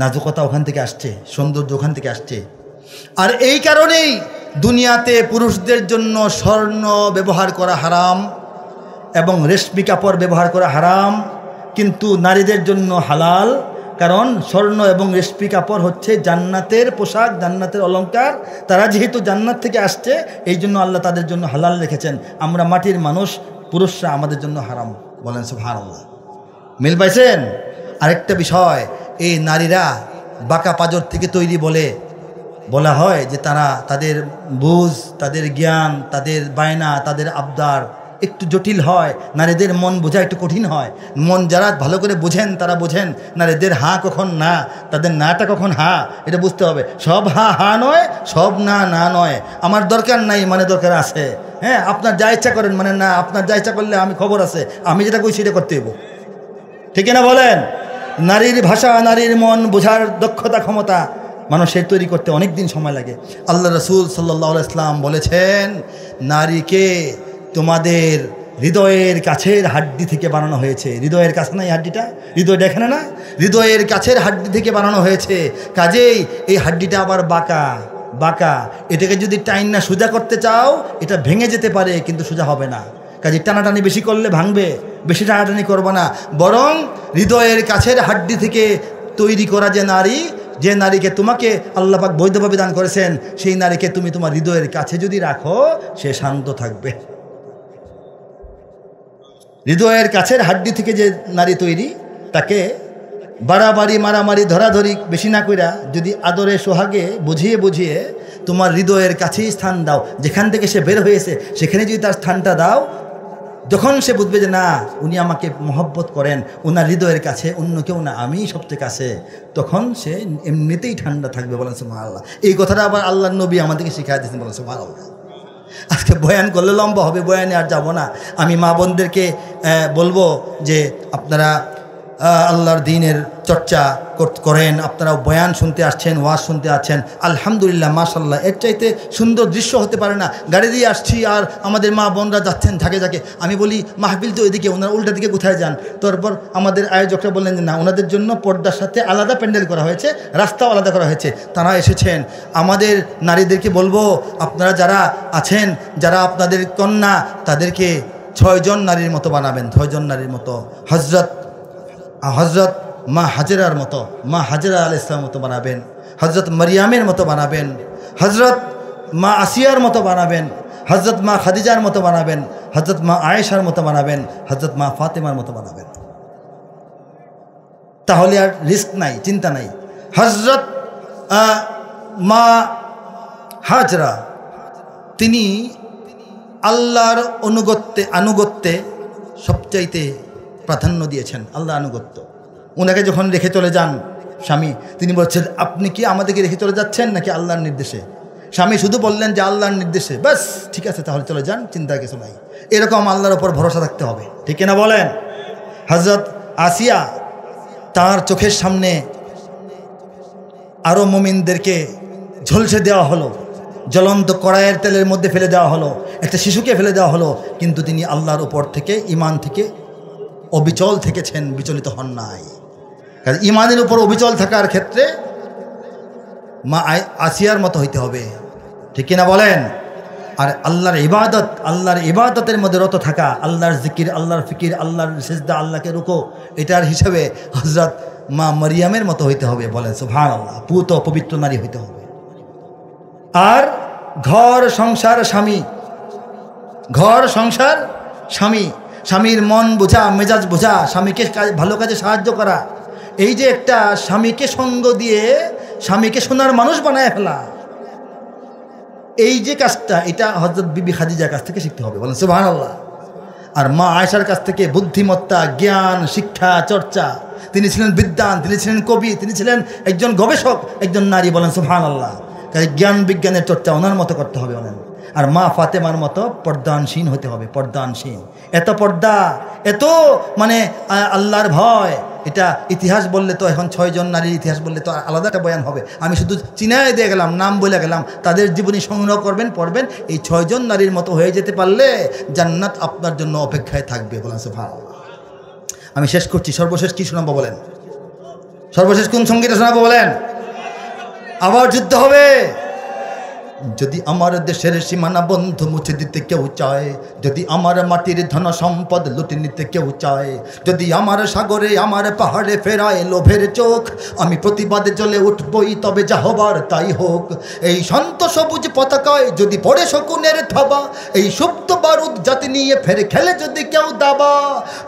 নাজুকতা ওখান থেকে আসছে, সৌন্দর্য ওখান থেকে আসছে। আর এই কারণেই দুনিয়াতে পুরুষদের জন্য স্বর্ণ ব্যবহার করা হারাম এবং রেশমি কাপড় ব্যবহার করা হারাম, কিন্তু নারীদের জন্য হালাল। কারণ স্বর্ণ এবং রেশমি কাপড় হচ্ছে জান্নাতের পোশাক, জান্নাতের অলংকার। তারা যেহেতু জান্নাত থেকে আসছে, এই জন্য আল্লাহ তাদের জন্য হালাল রেখেছেন। আমরা মাটির মানুষ, পুরুষরা আমাদের জন্য হারাম। বলেন সুবহানাল্লাহ। মিল পাইছেন? আরেকটা বিষয়, এই নারীরা বাঁকা পাজর থেকে তৈরি বলা হয় যে তারা, তাদের বুঝ, তাদের জ্ঞান, তাদের বায়না, তাদের আবদার একটু জটিল হয়। নারীদের মন বোঝা একটু কঠিন হয়। মন যারা ভালো করে বোঝেন তারা বোঝেন নারীদের হা কখন না, তাদের নাটা কখন হা, এটা বুঝতে হবে। সব হা হা নয়, সব না না নয়। আমার দরকার নাই মানে দরকার আছে। হ্যাঁ, আপনার যা ইচ্ছা করেন মানে না, আপনার যা ইচ্ছা করলে আমি খবর আছে, আমি যেটা কই সেটা করতে হইব, ঠিক না? বলেন। নারীর ভাষা, নারীর মন বোঝার দক্ষতা, ক্ষমতা মানুষের তৈরি করতে অনেক দিন সময় লাগে। আল্লাহ রাসূল সাল্লাল্লাহু আলাইহি ওয়াসাল্লাম বলেছেন, নারীকে তোমাদের হৃদয়ের কাছের হাড্ডি থেকে বানানো হয়েছে। হৃদয়ের কাছে না এই হাড্ডিটা? হৃদয় দেখেন না? হৃদয়ের কাছের হাড্ডি থেকে বানানো হয়েছে। কাজেই এই হাড্ডিটা আবার বাঁকা। এটাকে যদি টাইন না সোজা করতে চাও, এটা ভেঙে যেতে পারে, কিন্তু সোজা হবে না। কাজে টানাটানি বেশি করলে ভাঙবে, বেশি টানাটানি করবো না। বরং হৃদয়ের কাছের হাড্ডি থেকে তৈরি করা যে নারীকে তোমাকে আল্লাহ পাক বৈধভাবে দান করেছেন, সেই নারীকে তুমি তোমার হৃদয়ের কাছে যদি রাখো, সে শান্ত থাকবে। হৃদয়ের কাছের হাড্ডি থেকে যে নারী তৈরি, তাকে বাড়াবাড়ি, মারামারি, ধরাধরি বেশি না কইরা যদি আদরে সোহাগে বুঝিয়ে তোমার হৃদয়ের কাছেই স্থান দাও, যেখান থেকে সে বের হয়েছে সেখানে যদি তার স্থানটা দাও, যখন সে বুঝবে যে না, উনি আমাকে মহব্বত করেন, ওনার হৃদয়ের কাছে অন্য কেউ না, আমিই সবচেয়ে কাছে, তখন সে এমনিতেই ঠান্ডা থাকবে। বলেন সুবহানাল্লাহ। এই কথাটা আবার আল্লাহর নবী আমাদেরকে শিখিয়ে দিয়েছেন। বলেন সুবহানাল্লাহ। আজকে বয়ান করলে লম্বা হবে, বয়ানে আর যাব না। আমি মা বোনদেরকে বলবো যে আপনারা আল্লাহর দ্বীনের চর্চা করেন, আপনারা বয়ান শুনতে আসছেন, ওয়াজ শুনতে আসছেন, আলহামদুলিল্লাহ, মাশাআল্লাহ। এর চাইতে সুন্দর দৃশ্য হতে পারে না। গাড়ি দিয়ে আসছি আর আমাদের মা বোনরা যাচ্ছেন ঝাঁকে। আমি বলি মাহফিল তো ওইদিকে, ওনারা উল্টা দিকে কোথায় যান? তারপর আমাদের আয়োজকরা বললেন যে না, ওনাদের জন্য পর্দার সাথে আলাদা প্যান্ডেল করা হয়েছে, রাস্তাও আলাদা করা হয়েছে, তারা এসেছেন। আমাদের নারীদেরকে বলবো, আপনারা যারা আছেন, যারা আপনাদের কন্যা, তাদেরকে 6 জন নারীর মতো বানাবেন, 6 জন নারীর মতো। হজরত মা হাজেরার মতো, মা হাজেরা আলাইহিস সালামের মতো বানাবেন, হজরত মারিয়ামের মতো বানাবেন, হজরত মা আসিয়ার মতো বানাবেন, হজরত মা খাদিজার মতো বানাবেন, হজরত মা আয়েশার মতো বানাবেন, হজরত মা ফাতেমার মতো বানাবেন। তাহলে আর রিস্ক নাই, চিন্তা নাই। হজরত মা হাজরা, তিনি আল্লাহর আনুগত্যে সবচাইতে প্রাধান্য দিয়েছেন। আল্লাহ আনুগত্য। ওনাকে যখন রেখে চলে যান স্বামী, তিনি বলছেন, আপনি কি আমাদেরকে রেখে চলে যাচ্ছেন নাকি আল্লাহর নির্দেশে? স্বামী শুধু বললেন যে আল্লাহর নির্দেশে, ব্যাস ঠিক আছে, তাহলে চলে যান, চিন্তা কিছু নাই। এরকম আল্লাহর ওপর ভরসা থাকতে হবে, ঠিক না? বলেন। হজরত আসিয়া তার চোখের সামনে আরও মুমিনদেরকে ঝলসে দেওয়া হলো, জ্বলন্ত কড়াইয়ের তেলের মধ্যে ফেলে দেওয়া হলো, একটা শিশুকে ফেলে দেওয়া হলো, কিন্তু তিনি আল্লাহর উপর থেকে ঈমান থেকে অবিচল থেকেছেন, বিচলিত হন নাই। কারণ ঈমানের উপর অবিচল থাকার ক্ষেত্রে মা আসিয়ার মতো হইতে হবে, ঠিক কিনা বলেন? আর আল্লাহর ইবাদতের মধ্যে রত থাকা, আল্লাহর জিকির, আল্লাহর ফিকির, আল্লাহর সিজদা, আল্লাহকে রুকু, এটার হিসাবে হযরত মা মারিয়ামের মতো হইতে হবে। বলেন সুবহানাল্লাহ। পুত পবিত্র নারী হইতে হবে। আর ঘর সংসার স্বামী, স্বামীর মন বোঝা, মেজাজ বোঝা, স্বামীকে ভালো কাজে সাহায্য করা, এই যে একটা স্বামীকে সঙ্গ দিয়ে স্বামীকে সোনার মানুষ বানায় ফেলা, এই যে কাজটা, এটা হযরত বিবি খাদিজার কাছ থেকে শিখতে হবে। বলেন সুবহানাল্লাহ। আর মা আয়েশার কাছ থেকে বুদ্ধিমত্তা, জ্ঞান, শিক্ষা, চর্চা, তিনি ছিলেন বিদ্বান, তিনি ছিলেন কবি, তিনি ছিলেন একজন গবেষক, একজন নারী। বলেন সুবহানাল্লাহ। তাই জ্ঞান বিজ্ঞানের চর্চা ওনার মতো করতে হবে। বলেন। আর মা ফাতেমার মতো পর্দানশীন হতে হবে, পর্দানশীন। এত পর্দা, এত মানে আল্লাহর ভয়, এটা ইতিহাস বললে তো এখন 6 জন নারীর ইতিহাস বললে তো আলাদা একটা বয়ান হবে। আমি শুধু চিনায় দিয়ে গেলাম, নাম বলে গেলাম, তাদের জীবনী সংগ্রহ করবেন, পড়বেন। এই 6 জন নারীর মতো হয়ে যেতে পারলে জান্নাত আপনার জন্য অপেক্ষায় থাকবে। বলেন সুবহানাল্লাহ। আমি শেষ করছি। সর্বশেষ কি শোনাবো বলেন? সর্বশেষ কোন সঙ্গীটা শোনাবো বলেন? আবার যুদ্ধ হবে। যদি আমার দেশের সীমানা বন্ধু মুছে দিতে কেউ চায়, যদি আমার মাটির ধন সম্পদ লুটে নিতে কেউ চায়, যদি আমার সাগরে আমার পাহাড়ে ফেরায় লোভের চোখ, আমি প্রতিবাদে জ্বলে উঠবই, তবে যা হবার তাই হোক। এই শান্ত সবুজ পতাকায় যদি পড়ে শকুনের থাবা, এই সুপ্ত বারুদ জাতি নিয়ে ফের খেলে যদি কেউ দাবা,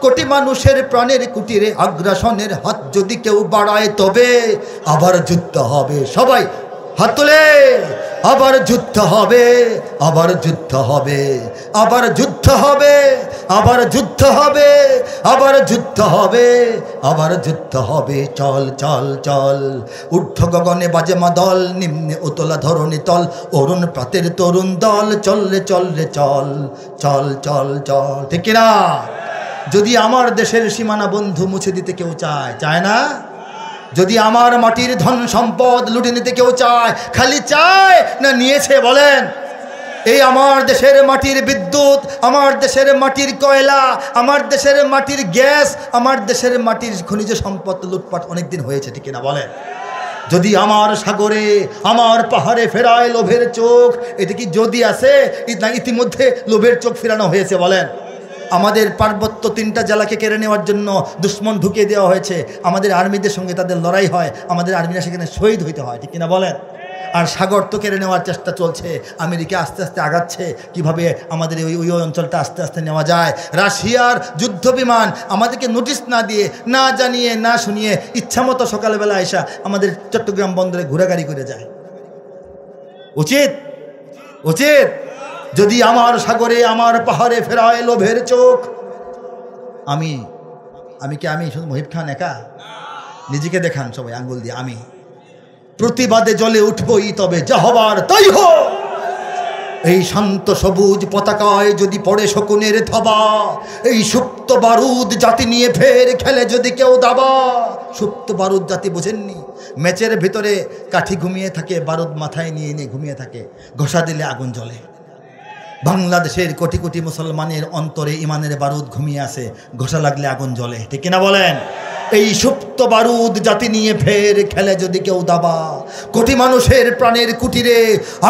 কোটি মানুষের প্রাণের কুটিরে আগ্রাসনের হাত যদি কেউ বাড়ায়, তবে আবার যুদ্ধ হবে। সবাই হাত তুলে, আবার যুদ্ধ হবে, আবার যুদ্ধ হবে, আবার যুদ্ধ হবে, আবার যুদ্ধ হবে, আবার যুদ্ধ হবে, আবার যুদ্ধ হবে। চল চল চল, ঊর্ধ্ব গগনে বাজে মাদল, নিম্নে উতলা ধরণী তল, অরুণ প্রাতের তরুণ দল, চল রে চল রে চল, চল চল চল। ঠিক কিনা? যদি আমার দেশের সীমানা বন্ধু মুছে দিতে কেউ চায়, চায় না? যদি আমার মাটির ধন সম্পদ লুটে নিতে কেউ চায়, খালি চায় না নিয়েছে বলেন? এই আমার দেশের মাটির বিদ্যুৎ, আমার দেশের মাটির কয়লা, আমার দেশের মাটির গ্যাস, আমার দেশের মাটির খনিজ সম্পদ লুটপাট অনেকদিন হয়েছে, ঠিক না বলেন? যদি আমার সাগরে আমার পাহাড়ে ফেরায় লোভের চোখ, এটা কি যদি আছে না ইতিমধ্যে লোভের চোখ ফেরানো হয়েছে বলেন? আমাদের পার্বত্য 3টা জেলাকে কেড়ে নেওয়ার জন্য দুশ্মন ঢুকিয়ে দেওয়া হয়েছে। আমাদের আর্মিদের সঙ্গে তাদের লড়াই হয়, আমাদের আর্মিরা সেখানে শহীদ হইতে হয়, ঠিক কিনা বলেন? আর সাগর তো কেড়ে নেওয়ার চেষ্টা চলছে, আমেরিকা আস্তে আস্তে আগাচ্ছে কিভাবে আমাদের ওই অঞ্চলটা আস্তে আস্তে নেওয়া যায়। রাশিয়ার যুদ্ধ বিমান আমাদেরকে নোটিশ না দিয়ে, না জানিয়ে, না শুনিয়ে ইচ্ছামতো সকালবেলা এসা আমাদের চট্টগ্রাম বন্দরে ঘোরাঘুরি করে যায়। উচিত? উচিত? যদি আমার সাগরে আমার পাহাড়ে ফেরায় লোভের চোখ, আমি শুধু মহিব খান একা? নিজেকে দেখান সবাই আঙ্গুল দিয়ে। আমি প্রতিবাদে জ্বলে উঠবই, তবে যা হবার তাই হোক। এই শান্ত সবুজ পতাকায় যদি পড়ে শকুনের থাবা, এই সুপ্ত বারুদ জাতি নিয়ে ফের খেলে যদি কেউ দাবা। সুপ্ত বারুদ জাতি বোঝেননি? ম্যাচের ভিতরে কাঠি ঘুমিয়ে থাকে, বারুদ মাথায় নিয়ে নিয়ে ঘুমিয়ে থাকে, ঘষা দিলে আগুন জ্বলে। বাংলাদেশের কোটি কোটি মুসলমানের অন্তরে ইমানের বারুদ ঘুমিয়ে আছে, ঘষা লাগলে আগুন জ্বলে, ঠিক কিনা বলেন? এই সুপ্ত বারুদ জাতি নিয়ে ফের খেলে যদি কেউ দাবা, কোটি মানুষের প্রাণের কুটিরে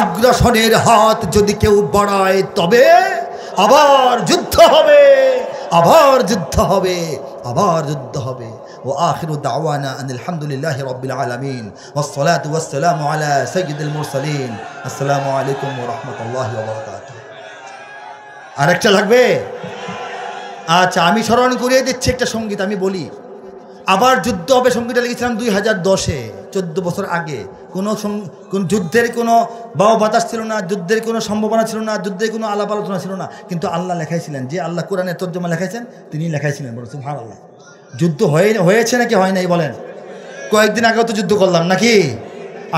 আগ্রাসনের হাত যদি কেউ বাড়ায়, তবে আবার যুদ্ধ হবে, আবার যুদ্ধ হবে, আবার যুদ্ধ হবে। وآخر دعوانا أن الحمد لله رب العالمين والصلاة والسلام على سيد المرسلين السلام عليكم ورحمة الله وبركاته। আরেকটা লাগবে? আচ্ছা, আমি স্মরণ করিয়ে দিচ্ছি একটা সঙ্গীত। আমি বলি আবার যুদ্ধ হবে সঙ্গীতটা লিখেছিলাম 2010-এ, 14 বছর আগে। কোন যুদ্ধের কোনো বাও বাতাস ছিল না, যুদ্ধের কোনো সম্ভাবনা ছিল না, যুদ্ধের কোনো আলাপ আলোচনা ছিল না, কিন্তু আল্লাহ লেখাইছিলেন। যে আল্লাহ কোরআনের তর্জমা লেখাইছেন তিনি লেখাইছিলেন। বলছেন সুবহানাল্লাহ। যুদ্ধ হয়েছে নাকি হয় নাই বলেন? কয়েকদিন আগেও তো যুদ্ধ করলাম নাকি?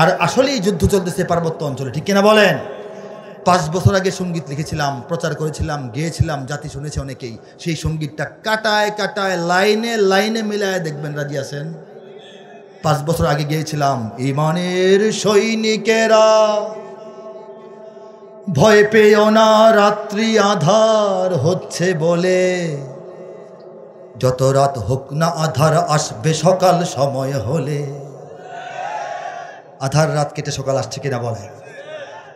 আর আসলেই যুদ্ধ চলতেছে পার্বত্য অঞ্চলে, ঠিক কিনা বলেন? 5 বছর আগে সঙ্গীত লিখেছিলাম, প্রচার করেছিলাম, গেয়েছিলাম, জাতি শুনেছে অনেকেই। সেই সঙ্গীতটা কাটায় কাটায় লাইনে লাইনে মিলায় দেখবেন, রাজি আছেন? 5 বছর আগে গিয়েছিলাম, ইমানের সৈনিকেরা ভয় পেও না রাত্রি আধার হচ্ছে বলে, যত রাত হোক না আধার আসবে সকাল সময় হলে। আধার রাত কেটে সকাল আসছে কিনা বলে?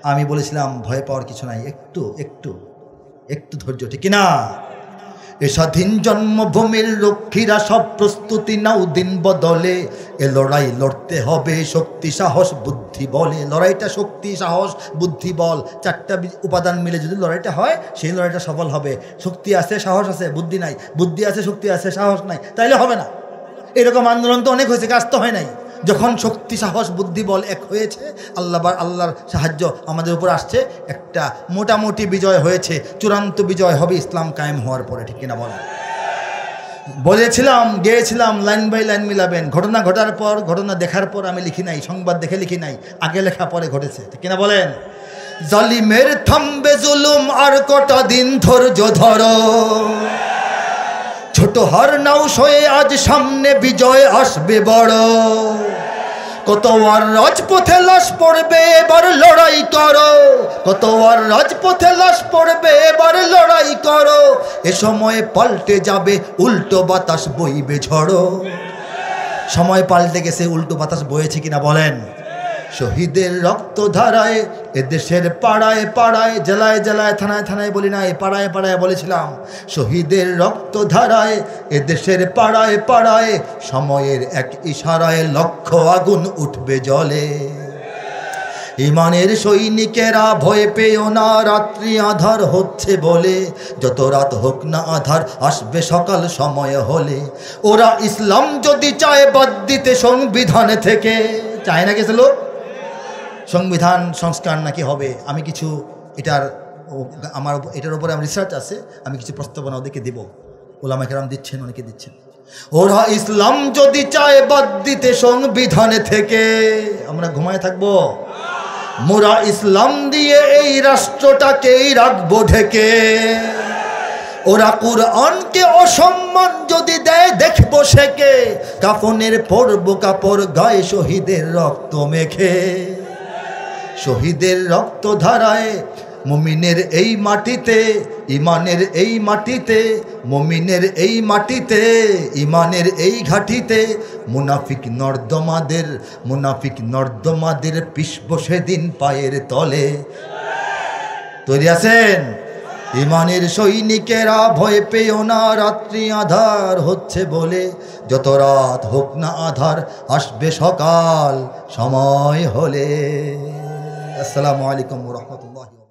আমি বলেছিলাম ভয় পাওয়ার কিছু নাই, একটু একটু একটু ধৈর্য, ঠিক না? এ স্বাধীন জন্মভূমির রক্ষীরা সব প্রস্তুতি নাও, দিন বদলে এ লড়াই লড়তে হবে শক্তি সাহস বুদ্ধি বলে। লড়াইটা শক্তি সাহস বুদ্ধি বল, 4টা উপাদান মিলে যদি লড়াইটা হয়, সেই লড়াইটা সফল হবে। শক্তি আছে, সাহস আছে, বুদ্ধি নাই, বুদ্ধি আছে, শক্তি আছে, সাহস নাই, তাইলে হবে না। এরকম আন্দোলন তো অনেক হয়েছে, কাজ তো হয় নাই। যখন শক্তি সাহস বুদ্ধি বল এক হয়েছে, আল্লাহর সাহায্য আমাদের উপর আসছে, একটা মোটামুটি বিজয় হয়েছে। চূড়ান্ত বিজয় হবে ইসলাম কায়েম হওয়ার পরে, ঠিক কিনা বলেন? বলেছিলাম, গিয়েছিলাম, লাইন বাই লাইন মিলাবেন। ঘটনা ঘটার পর, ঘটনা দেখার পর আমি লিখি নাই, সংবাদ দেখে লিখি নাই, আগে লেখা পরে ঘটেছে, ঠিক কিনা বলেন? জালিমের থামবে জুলুম আর কটা দিন ধৈর্য ধরো, ছোট হার নাও সয়ে আজ সামনে বিজয় আসবে বড়। কত আর রাজপথে লাশ পড়বে, এবার লড়াই করো, কত আর রাজপথে লাশ পড়বে, এবার লড়াই করো। এ সময় পাল্টে যাবে, উল্টো বাতাস বইবে ঝড়ো। সময় পাল্টে গেছে, উল্টো বাতাস বয়েছে কিনা বলেন? শহীদের রক্ত ধারায় এদেশের পাড়ায় পাড়ায়, জেলায় জেলায়, থানায় থানায় বলি না, পাড়ায় পাড়ায় বলেছিলাম। শহীদের রক্ত ধারায় এদেশের পাড়ায় পাড়ায়, সময়ের এক ইশারায় লক্ষ আগুন উঠবে জলে। ইমানের সৈনিকেরা ভয় পেও না রাত্রি আধার হচ্ছে বলে, যত রাত হোক না আধার আসবে সকাল সময় হলে। ওরা ইসলাম যদি চায় বাদ দিতে সংবিধান থেকে, চায় না গেছিল সংবিধান সংস্কার নাকি হবে। আমি কিছু এটার উপরে আমার রিসার্চ আছে, আমি কিছু প্রস্তাবনা ওদেরকে দেব, ওলামা কেরাম দিচ্ছেন, অনেকে দিচ্ছেন। ওরা ইসলাম যদি চায় বাদ দিতে সংবিধানে থেকে, আমরা ঘুমায় থাকবো? মোরা ইসলাম দিয়ে এই রাষ্ট্রটাকেই রাখবো ঢেকে। ওরা কুরআনকে অসম্মান যদি দেয় দেখবো সেকে, কাফনের পরব কাপড় গায়ে শহীদের রক্ত মেখে। শহীদের রক্ত ধারায় মুমিনের এই মাটিতে, ইমানের এই মাটিতে, মুমিনের এই মাটিতে, ইমানের এই ঘাটিতে, মুনাফিক নর্দমাদের পিষব সেদিন পায়ের তলে। তৈরি আছেন? ইমানের সৈনিকেরা ভয় পেও না রাত্রি আধার হচ্ছে বলে, যত রাত হোক না আধার আসবে সকাল সময় হলে। আসসালামু আলাইকুম ওয়া রাহমাতুল্লাহি।